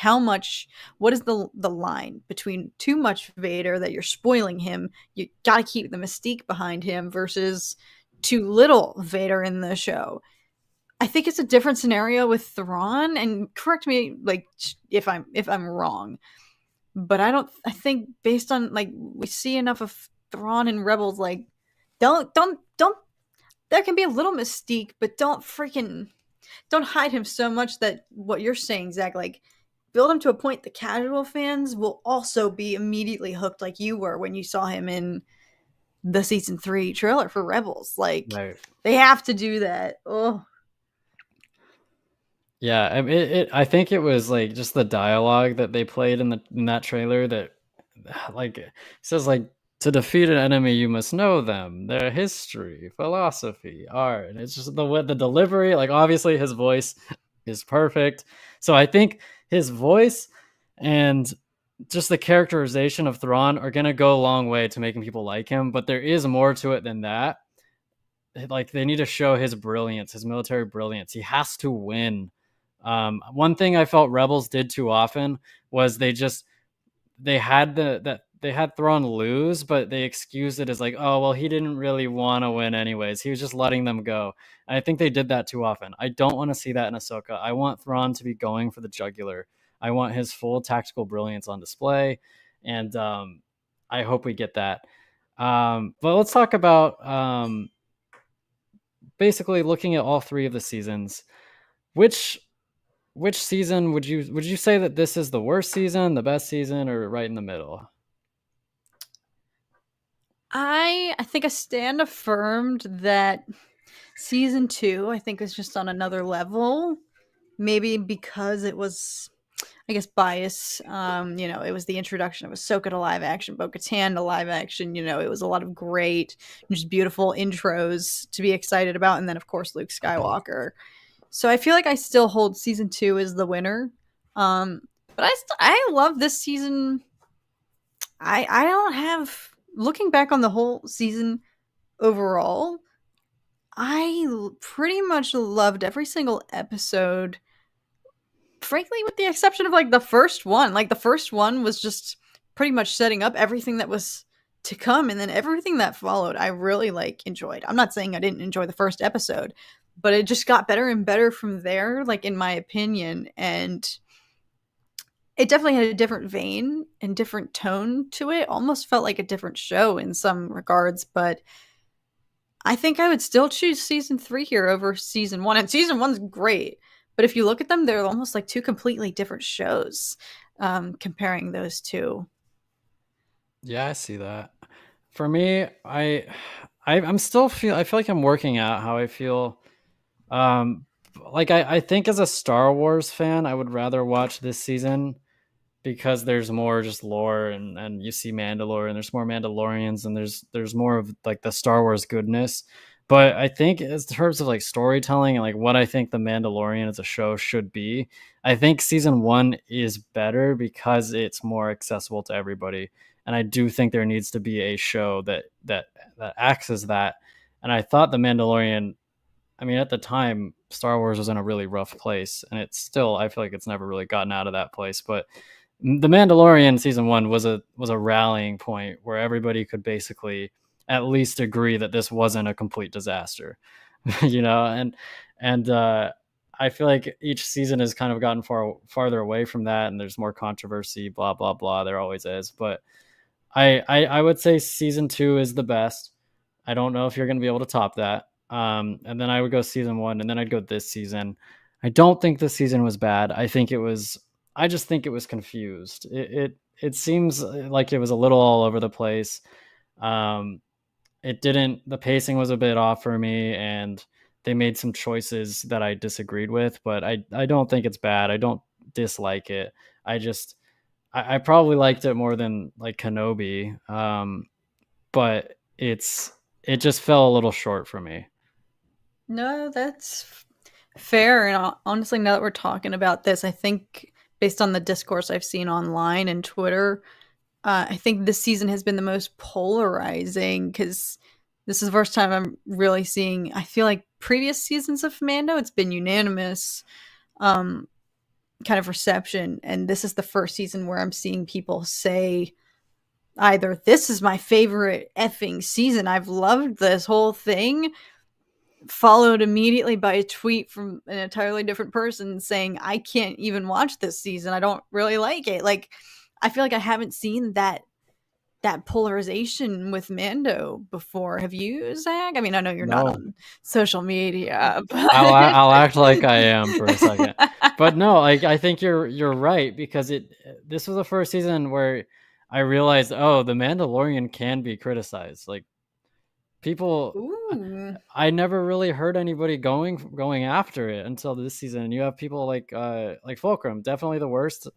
what is the line between too much Vader that you're spoiling him, you got to keep the mystique behind him versus too little Vader in the show. I think it's a different scenario with Thrawn, and correct me like if I'm wrong. But I think based on like we see enough of Thrawn and Rebels, like don't there can be a little mystique, but don't hide him so much that what you're saying, Zach, like build him to a point the casual fans will also be immediately hooked like you were when you saw him in the season 3 trailer for Rebels. Like Right. they have to do that. Oh. Yeah, I mean, I think it was like just the dialogue that they played in that trailer that like it says like to defeat an enemy you must know them, their history, philosophy, art. And it's just the delivery, like obviously his voice is perfect. So I think his voice and just the characterization of Thrawn are going to go a long way to making people like him, but there is more to it than that. Like they need to show his brilliance, his military brilliance. He has to win. One thing I felt Rebels did too often was they had they had Thrawn lose, but they excused it as like, oh well, he didn't really want to win anyways. He was just letting them go. And I think they did that too often. I don't want to see that in Ahsoka. I want Thrawn to be going for the jugular. I want his full tactical brilliance on display, and I hope we get that. But let's talk about basically looking at all 3 of the seasons. Which season would you say that this is the worst season, the best season, or right in the middle? I think I stand affirmed that season 2 I think was just on another level. Maybe because it was, I guess, bias. It was the introduction of Ahsoka to live action, Bo-Katan to live action. It was a lot of great, just beautiful intros to be excited about, and then of course Luke Skywalker. So I feel like I still hold season 2 as the winner. But I love this season. I don't have, looking back on the whole season overall, I pretty much loved every single episode. Frankly, with the exception of like the first one. Like the first one was just pretty much setting up everything that was to come, and then everything that followed I really like enjoyed. I'm not saying I didn't enjoy the first episode, but it just got better and better from there, like in my opinion. And it definitely had a different vein and different tone to it. Almost felt like a different show in some regards, but I think I would still choose season 3 here over season 1. And season 1's great, but if you look at them, they're almost like 2 completely different shows, comparing those 2. Yeah, I see that. For me, I'm still I feel like I'm working out how I feel. Like I think as a Star Wars fan, I would rather watch this season because there's more just lore, and you see Mandalore, and there's more Mandalorians, and there's more of like the Star Wars goodness. But I think in terms of like storytelling and like what I think the Mandalorian as a show should be, I think season 1 is better because it's more accessible to everybody. And I do think there needs to be a show that acts as that. And I thought the Mandalorian, I mean, at the time, Star Wars was in a really rough place, and it's still, I feel like it's never really gotten out of that place. But the Mandalorian season 1 was a rallying point where everybody could basically at least agree that this wasn't a complete disaster, and I feel like each season has kind of gotten farther away from that, and there's more controversy, blah blah blah. There always is, but I would say season 2 is the best. I don't know if you're going to be able to top that. And then I would go season 1, and then I'd go this season. I don't think this season was bad. I just think it was confused. It seems like it was a little all over the place. Um, the pacing was a bit off for me, and they made some choices that I disagreed with, but I don't think it's bad. I don't dislike it. I probably liked it more than like Kenobi, but it just fell a little short for me. No, that's fair. And honestly, now that we're talking about this, I think based on the discourse I've seen online and Twitter, I think this season has been the most polarizing because this is the first time I'm really seeing. I feel like previous seasons of Mando, it's been unanimous kind of reception, and this is the first season where I'm seeing people say either this is my favorite effing season, I've loved this whole thing, followed immediately by a tweet from an entirely different person saying I can't even watch this season, I don't really like it. Like, I feel like I haven't seen that polarization with Mando before. Have you, Zach? I mean, I know you're not No, on social media, but I'll act like I am for a second. But no, I think you're right, because this was the first season where I realized, oh, the Mandalorian can be criticized. Like, people, Ooh. I never really heard anybody going after it until this season. And you have people like Fulcrum, definitely the worst.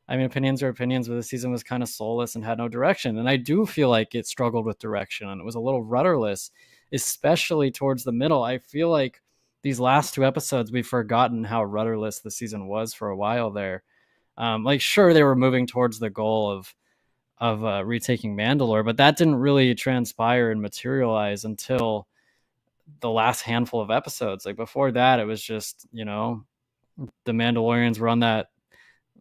I mean, opinions are opinions, but the season was kind of soulless and had no direction. And I do feel like it struggled with direction, and it was a little rudderless, especially towards the middle. I feel like these last 2 episodes, we've forgotten how rudderless the season was for a while there. Like, sure, they were moving towards the goal of retaking Mandalore, but that didn't really transpire and materialize until the last handful of episodes. Like, before that, it was just, the Mandalorians were on that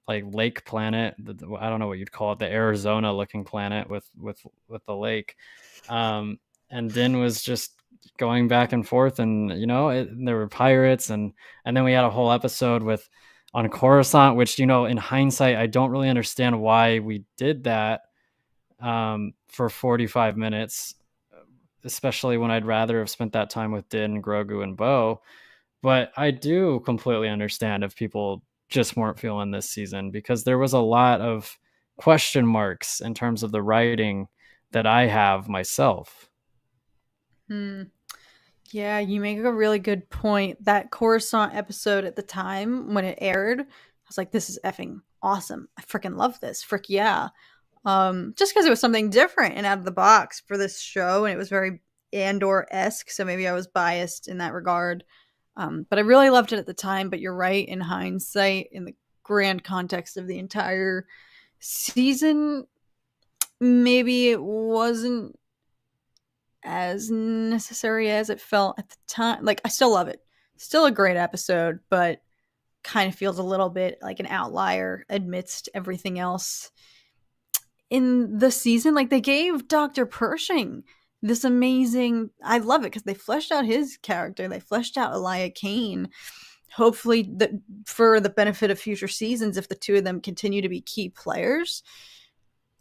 like lake planet. I don't know what you'd call it, the Arizona looking planet with the lake. And Din was just going back and forth, and there were pirates, and then we had a whole episode on Coruscant, which, in hindsight, I don't really understand why we did that for 45 minutes, especially when I'd rather have spent that time with Din, Grogu, and Bo. But I do completely understand if people just weren't feeling this season, because there was a lot of question marks in terms of the writing that I have myself. Yeah, you make a really good point. That Coruscant episode at the time when it aired, I was like, this is effing awesome. I freaking love this. Frick yeah. Just because it was something different and out of the box for this show, and it was very Andor-esque, so maybe I was biased in that regard. But I really loved it at the time, but you're right, in hindsight, in the grand context of the entire season, maybe it wasn't as necessary as it felt at the time. Like, I still love it. Still a great episode, but kind of feels a little bit like an outlier amidst everything else in the season. Like, they gave Dr. Pershing this amazing, I love it because they fleshed out his character. They fleshed out Elia Kane. Hopefully, for the benefit of future seasons, if the two of them continue to be key players.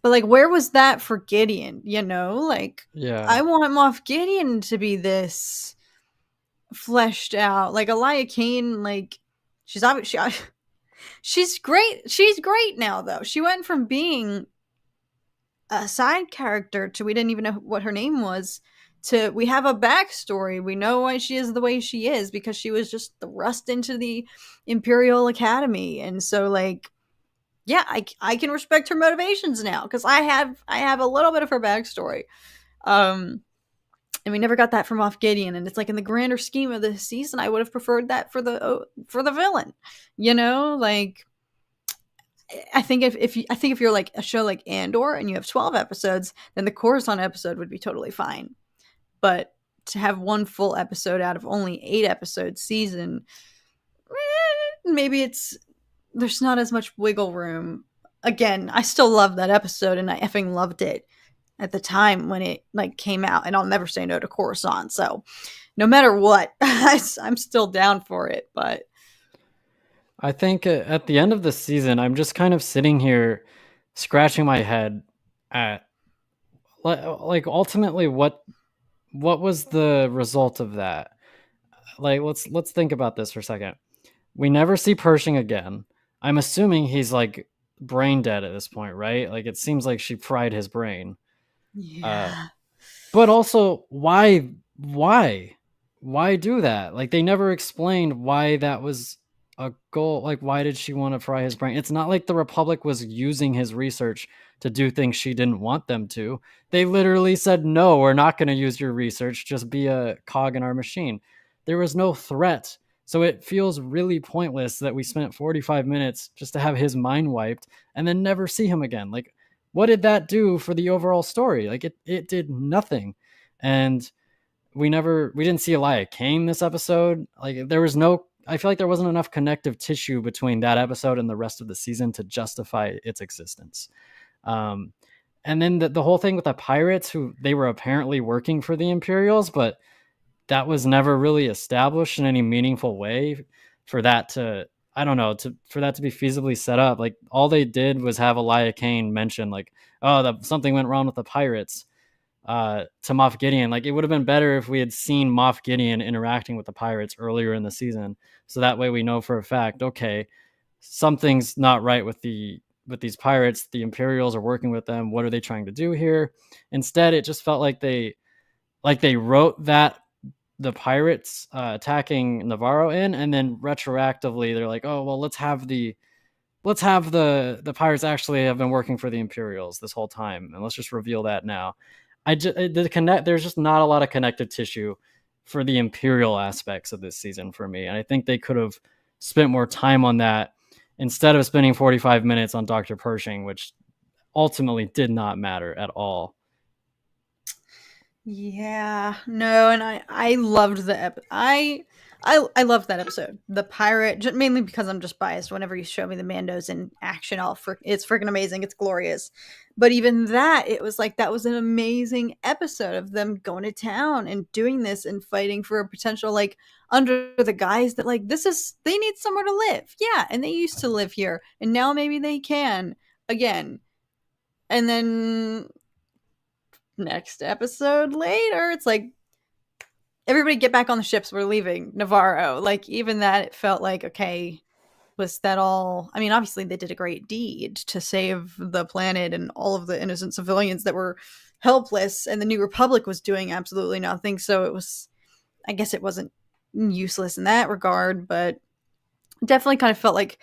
But, like, where was that for Gideon? Like, Yeah. I want Moff Gideon to be this fleshed out. Like, Elia Kane, like, she's obviously, she's great. She's great now, though. She went from being a side character to we didn't even know what her name was, to we have a backstory. We know why she is the way she is, because she was just thrust into the Imperial Academy. And so, like, yeah, I can respect her motivations now, because I have a little bit of her backstory. And we never got that from Moff Gideon, and it's like, in the grander scheme of this season, I would have preferred that for the villain. Like, I think if you're like a show like Andor and you have 12 episodes, then the Coruscant episode would be totally fine. But to have one full episode out of only 8 episode season, maybe there's not as much wiggle room. Again, I still love that episode, and I effing loved it at the time when it like came out, and I'll never say no to Coruscant. So no matter what, I'm still down for it. But I think at the end of the season, I'm just kind of sitting here scratching my head at like ultimately what was the result of that? Like let's think about this for a second. We never see Pershing again. I'm assuming he's like brain dead at this point, right? Like it seems like she fried his brain. Uh, Yeah. but also, why do that? Like they never explained why that was a goal. Like why did she want to fry his brain? It's not like the Republic was using his research to do things she didn't want them to. They literally said, no, we're not going to use your research. Just be a cog in our machine. There was no threat. So it feels really pointless that we spent 45 minutes just to have his mind wiped and then never see him again. Like, what did that do for the overall story? Like it did nothing. And we didn't see Elia Kane this episode. Like there was no, I feel like there wasn't enough connective tissue between that episode and the rest of the season to justify its existence. Um, and then the whole thing with the pirates, who they were apparently working for the Imperials, but that was never really established in any meaningful way for that to, I don't know, for that to be feasibly set up. Like all they did was have Elia Kane mention like, oh, something went wrong with the pirates to Moff Gideon. Like it would have been better if we had seen Moff Gideon interacting with the pirates earlier in the season, so that way we know for a fact, okay, something's not right with these pirates. The Imperials are working with them. What are they trying to do here? Instead, it just felt like they wrote that the pirates attacking Navarro in, and then retroactively they're like, oh well, let's have the pirates actually have been working for the Imperials this whole time, and let's just reveal that now. There's just not a lot of connective tissue for the Imperial aspects of this season for me, and I think they could have spent more time on that instead of spending 45 minutes on Dr. Pershing, which ultimately did not matter at all. Yeah, no, and I loved I loved that episode. The pirate, mainly because I'm just biased. Whenever you show me the Mandos in action, it's freaking amazing. It's glorious. But even that, it was like that was an amazing episode of them going to town and doing this and fighting for a potential like under the guise that like they need somewhere to live. Yeah, and they used to live here, and now maybe they can again. And then next episode later, it's like everybody get back on the ships, we're leaving Navarro. Like even that, it felt like, okay, was that all? I mean, obviously they did a great deed to save the planet and all of the innocent civilians that were helpless, and the New Republic was doing absolutely nothing. So it was, I guess it wasn't useless in that regard, but definitely kind of felt like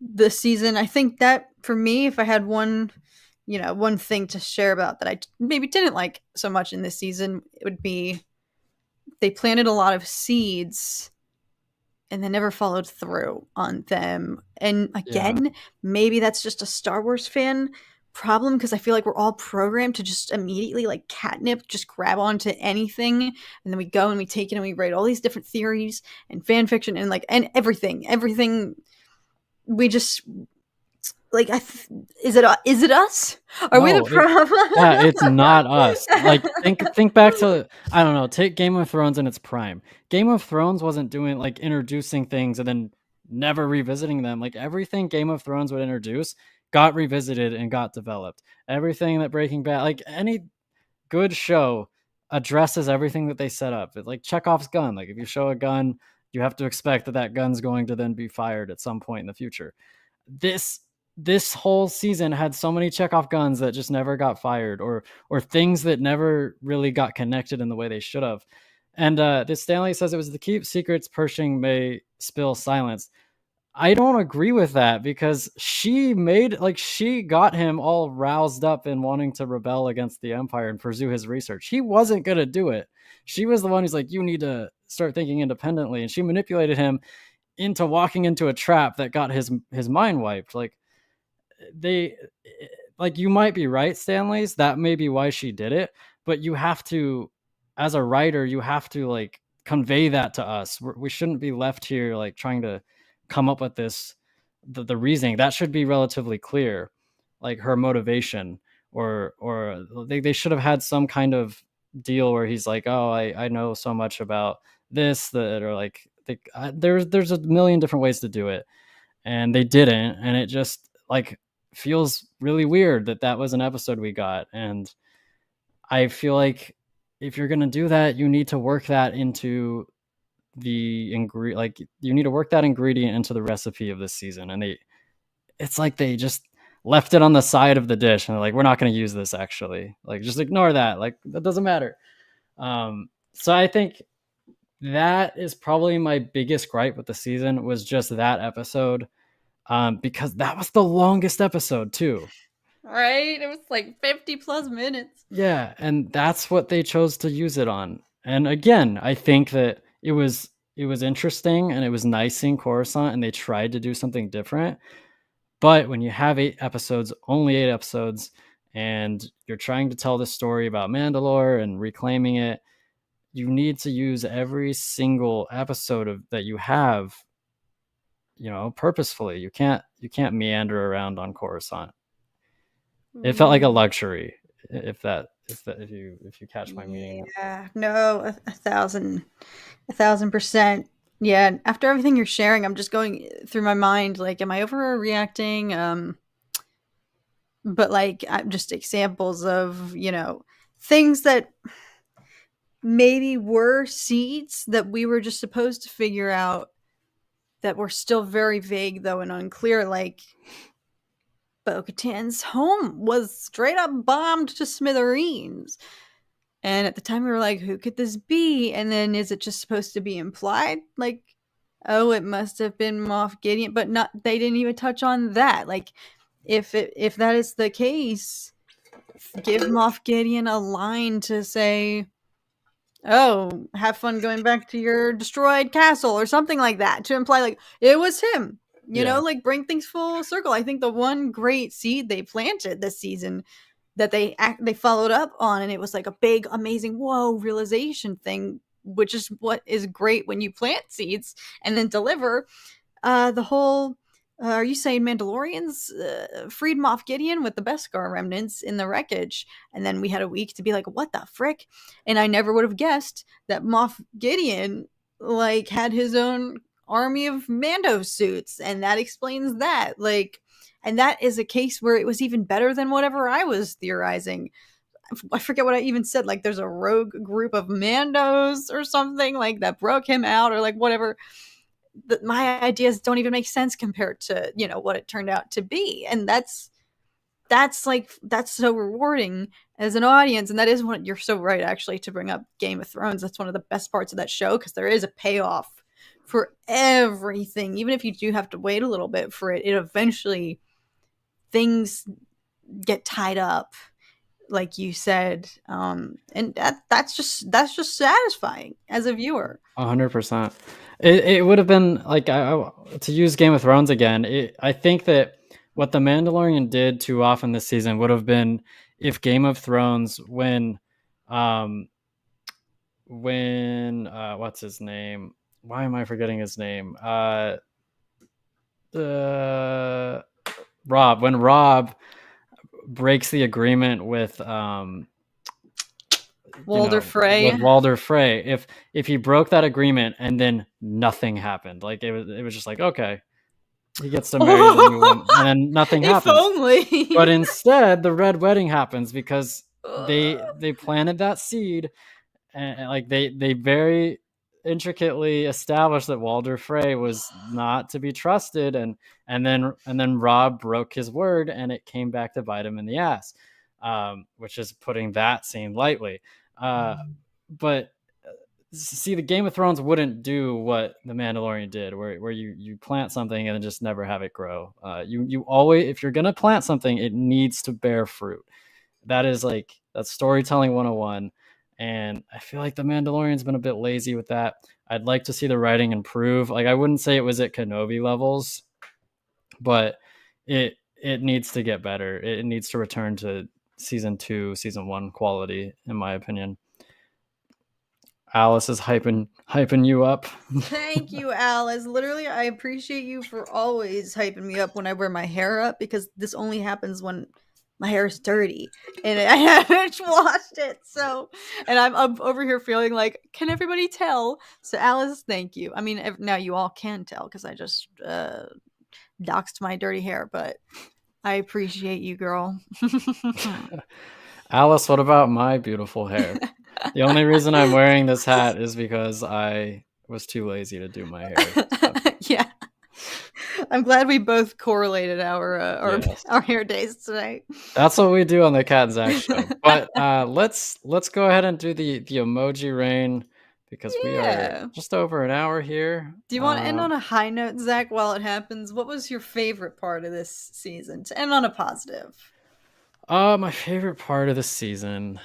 the season. I think that for me, if I had one thing to share about that I maybe didn't like so much in this season, it would be they planted a lot of seeds and then never followed through on them. And Yeah. again, maybe that's just a Star Wars fan problem, because I feel like we're all programmed to just immediately like catnip, just grab onto anything, and then we go and we take it and we write all these different theories and fan fiction and like and everything. We just like is it us? Are we the No, problem? yeah, it's not us. Like think back to, I don't know, take Game of Thrones in its prime. Game of Thrones wasn't doing like introducing things and then never revisiting them. Like everything Game of Thrones would introduce got revisited and got developed. Everything that Breaking Bad, like any good show addresses everything that they set up. It's like Chekhov's gun. Like if you show a gun, you have to expect that gun's going to then be fired at some point in the future. This whole season had so many Chekhov guns that just never got fired, or things that never really got connected in the way they should have. And this Stanley says it was to keep secrets Pershing may spill silence. I don't agree with that, because she got him all roused up and wanting to rebel against the Empire and pursue his research. He wasn't going to do it. She was the one who's like, you need to start thinking independently. And she manipulated him into walking into a trap that got his mind wiped. They you might be right, Stanley's, that may be why she did it, but you have to, as a writer, you have to like convey that to us. We shouldn't be left here like trying to come up with the reasoning. That should be relatively clear, like her motivation, or they should have had some kind of deal where he's like, oh, I know so much about this, that, or like there's a million different ways to do it. and they didn't, and it just like feels really weird that was an episode we got. And I feel like if you're gonna do that, you need to work that into the ingredient. Like you need to work that ingredient into the recipe of this season. And it's like they just left it on the side of the dish, and they're like, we're not going to use this actually. Like just ignore that. Like that doesn't matter. So I think that is probably my biggest gripe with the season, was just that episode, because that was the longest episode too. Right? It was like 50 plus minutes. Yeah, and that's what they chose to use it on. And again, I think that it was interesting and it was nice seeing Coruscant, and they tried to do something different. But when you have only 8 episodes, and you're trying to tell the story about Mandalore and reclaiming it, you need to use every single episode that you have, purposefully. You can't meander around on Coruscant. It felt like a luxury, if you catch my meaning. Yeah, no, 1,000%. Yeah, after everything you're sharing, I'm just going through my mind, like, am I overreacting? But like, just examples of, things that maybe were seeds that we were just supposed to figure out, that were still very vague though and unclear. Like, Bo-Katan's home was straight up bombed to smithereens. And at the time we were like, who could this be? And then is it just supposed to be implied? Like, oh, it must have been Moff Gideon, but they didn't even touch on that. Like, if that is the case, give Moff Gideon a line to say, oh, have fun going back to your destroyed castle, or something like that, to imply like it was him. Like, bring things full circle. I think the one great seed they planted this season that they followed up on, and it was like a big, amazing, whoa, realization thing, which is what is great when you plant seeds and then deliver. The whole, are you saying Mandalorians freed Moff Gideon with the Beskar remnants in the wreckage? And then we had a week to be like, what the frick? And I never would have guessed that Moff Gideon like had his own army of Mando suits, and that explains that. Like, and that is a case where it was even better than whatever I was theorizing. I forget what I even said. Like, there's a rogue group of Mandos or something like that broke him out, or like whatever. My ideas don't even make sense compared to what it turned out to be, and that's so rewarding as an audience. And that is what you're so right, actually, to bring up Game of Thrones. That's one of the best parts of that show, because there is a payoff for everything. Even if you do have to wait a little bit for it, eventually things get tied up, like you said, and that's just satisfying as a viewer. 100%. It would have been like, to use Game of Thrones again. I think that what the Mandalorian did too often this season would have been if Game of Thrones, when what's his name? Why am I forgetting his name? Rob. When Rob breaks the agreement with Walder Frey. With Walder Frey, if he broke that agreement and then nothing happened, like it was just like, okay, he gets to marry the new woman, and then nothing happens. If only. But instead, the Red Wedding happens because they planted that seed, and like they very intricately established that Walder Frey was not to be trusted, and then Rob broke his word, and it came back to bite him in the ass, which is putting that scene lightly. But see, the Game of Thrones wouldn't do what the Mandalorian did, where you plant something and then just never have it grow. You always, if you're gonna plant something, it needs to bear fruit. That's storytelling 101. And I feel like the Mandalorian's been a bit lazy with that. I'd like to see the writing improve. Like, I wouldn't say it was at Kenobi levels, but it needs to get better. It needs to return to season 2, season 1 quality, in my opinion. Alice is hyping you up. Thank you, Alice. Literally, I appreciate you for always hyping me up when I wear my hair up, because this only happens when my hair is dirty and I haven't washed it. So, and I'm over here feeling like, can everybody tell? So, Alice, thank you. I mean, now you all can tell, because I just doxed my dirty hair, but I appreciate you, girl. Alice, what about my beautiful hair? The only reason I'm wearing this hat is because I was too lazy to do my hair. So. Yeah. I'm glad we both correlated Yes. our hair days today. That's what we do on the Cat and Zach show. But let's go ahead and do the emoji rain because we are Yeah. just over an hour here. Do you want to end on a high note, Zach, while it happens? What was your favorite part of this season? To end on a positive. My favorite part of the season,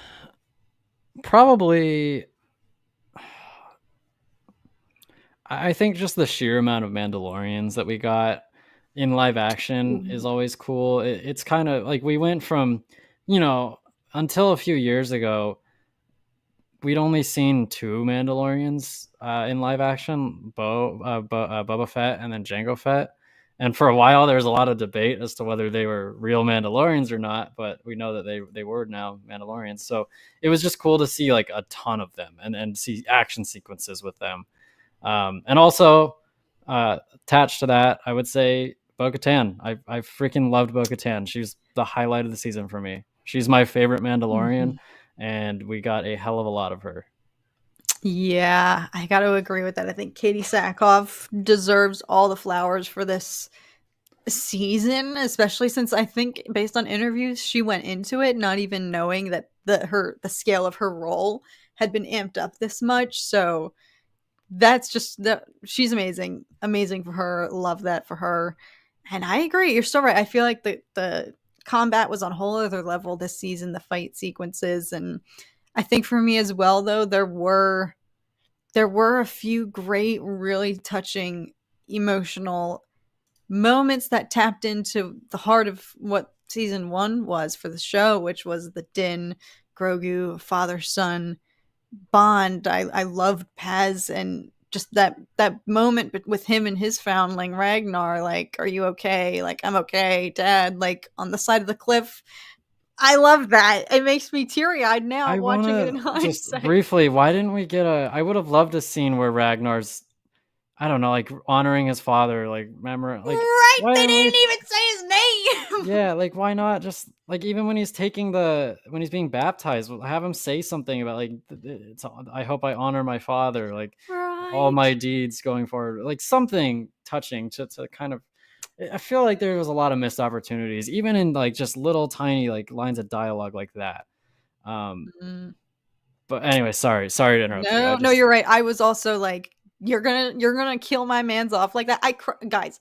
probably, I think just the sheer amount of Mandalorians that we got in live action is always cool. It's kind of like we went from, until a few years ago, we'd only seen two Mandalorians in live action, Boba Fett and then Jango Fett. And for a while, there was a lot of debate as to whether they were real Mandalorians or not, but we know that they were now Mandalorians. So it was just cool to see like a ton of them and see action sequences with them. And also attached to that, I would say Bo-Katan. I freaking loved Bo-Katan. She's the highlight of the season for me. She's my favorite Mandalorian, and we got a hell of a lot of her. Yeah, I got to agree with that. I think Katie Sackhoff deserves all the flowers for this season, especially since I think based on interviews she went into it not even knowing that the scale of her role had been amped up this much. So that's just she's amazing for her. Love that for her. And I agree, you're so right. I feel like the combat was on a whole other level this season, the fight sequences. And I think for me as well, though, there were a few great, really touching, emotional moments that tapped into the heart of what season 1 was for the show, which was the Din Grogu father-son bond. I loved Paz and just that moment with him and his foundling Ragnar. Like, are you okay? Like, I'm okay, Dad. Like on the side of the cliff. I love that. It makes me teary-eyed now I watching it in want to just hindsight. briefly, why didn't we get I would have loved a scene where Ragnar's, I don't know, like honoring his father, like Right, why they didn't we? didn't even say his name. Yeah, like why not just like even when he's when he's being baptized, have him say something about like I hope I honor my father, like all Right. my deeds going forward, like something touching to kind of. I feel like there was a lot of missed opportunities, even in like just little tiny like lines of dialogue like that. But anyway, sorry to interrupt you. No, you're right. I was also like, you're gonna kill my man's off like that. Guys,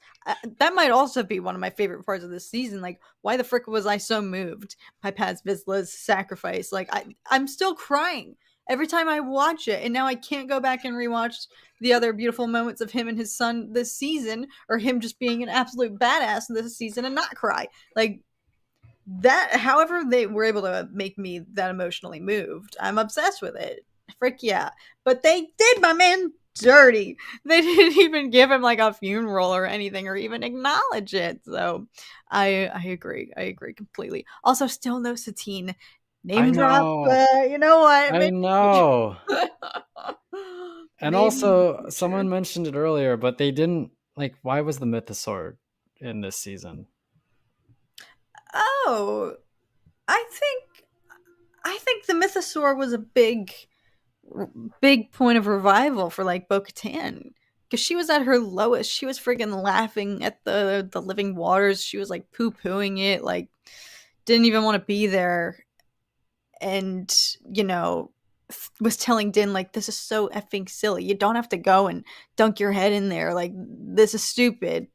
that might also be one of my favorite parts of this season. Like, why the frick was I so moved by Paz Vizsla's sacrifice? Like, I'm still crying every time I watch it, and now I can't go back and rewatch the other beautiful moments of him and his son this season, or him just being an absolute badass this season and not cry. Like that, however they were able to make me that emotionally moved, I'm obsessed with it. Frick yeah. But they did my man dirty. They didn't even give him like a funeral or anything or even acknowledge it. So I agree completely. Also, still no Satine. Name I drop, know. you know what? I know. And Maybe also, someone mentioned it earlier, but they didn't like. Why was the Mythosaur in this season? Oh, I think the Mythosaur was a big point of revival for like Bo-Katan, because she was at her lowest. She was friggin' laughing at the living waters. She was like poo-pooing it, like didn't even want to be there, and was telling Din like, this is so effing silly. You don't have to go and dunk your head in there. Like, this is stupid.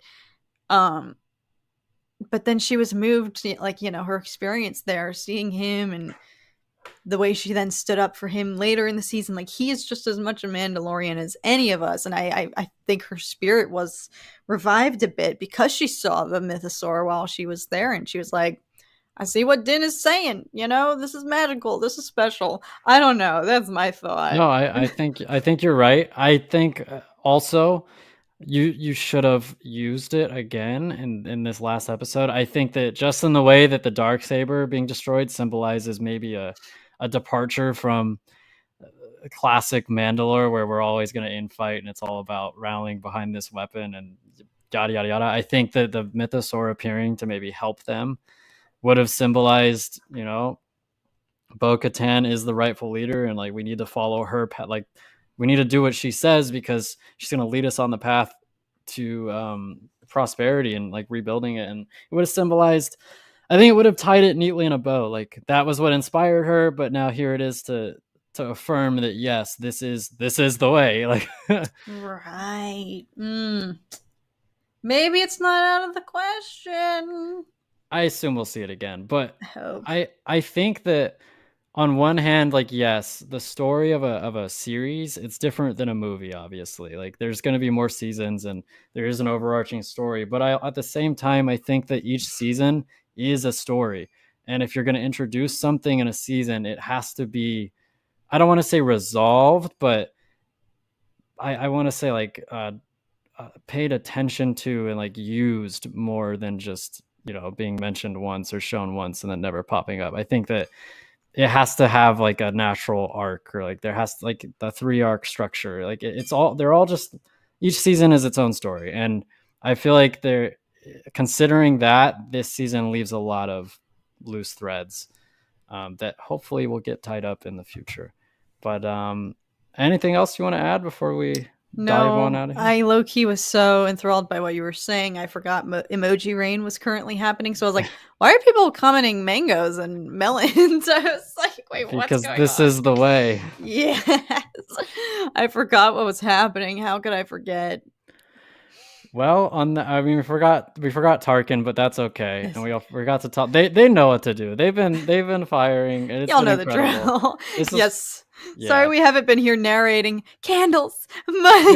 But then she was moved, like, her experience there, seeing him and the way she then stood up for him later in the season. Like, he is just as much a Mandalorian as any of us. And I think her spirit was revived a bit because she saw the Mythosaur while she was there. And she was like, I see what Din is saying. This is magical. This is special. I don't know. That's my thought. No, I think you're right. I think also you should have used it again in this last episode. I think that just in the way that the Darksaber being destroyed symbolizes maybe a departure from a classic Mandalore, where we're always going to infight and it's all about rallying behind this weapon and yada yada yada. I think that the mythosaur appearing to maybe help them would have symbolized, Bo-Katan is the rightful leader, and like we need to follow her path. Like we need to do what she says because she's going to lead us on the path to prosperity and like rebuilding it. And it would have symbolized. I think it would have tied it neatly in a bow. Like that was what inspired her, but now here it is to affirm that yes, this is the way. Like Right. Maybe it's not out of the question. I assume we'll see it again, but I hope. I think that on one hand, like yes, the story of a series, it's different than a movie, obviously. Like there's going to be more seasons and there is an overarching story, but at the same time I think that each season is a story. And if you're going to introduce something in a season, it has to be, I don't want to say resolved, but I want to say like paid attention to and like used more than just being mentioned once or shown once and then never popping up. I think that it has to have like a natural arc, or like there has to, like the 3 arc structure. Like they're all just, each season is its own story, and I feel like they're considering that this season leaves a lot of loose threads that hopefully will get tied up in the future. But anything else you want to add before we dive on out of here? I low-key was so enthralled by what you were saying. I forgot emoji rain was currently happening. So I was like, why are people commenting mangoes and melons? I was like, wait, what's going on? Because this is the way. Yes. I forgot what was happening. How could I forget? Well, we forgot Tarkin, but that's okay. And we all forgot to talk. They know what to do. They've been firing, and it's Y'all been know incredible. the drill. Yes. Yeah. Sorry we haven't been here narrating candles, money.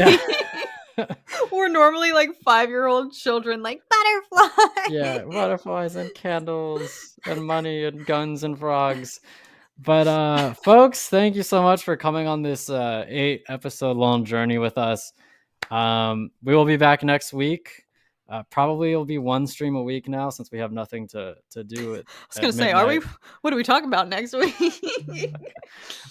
Yeah. We're normally like 5-year-old children, like butterflies. Yeah, butterflies and candles and money and guns and frogs. But folks, thank you so much for coming on this 8-episode long journey with us. We will be back next week. Probably it'll be one stream a week now since we have nothing to do. I was gonna say, what do we talk about next week?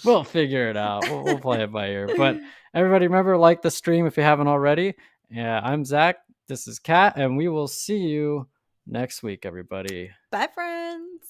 We'll figure it out. We'll play it by ear. But everybody, remember, like the stream if you haven't already. Yeah, I'm Zach. This is Kat, and we will see you next week, everybody. Bye, friends.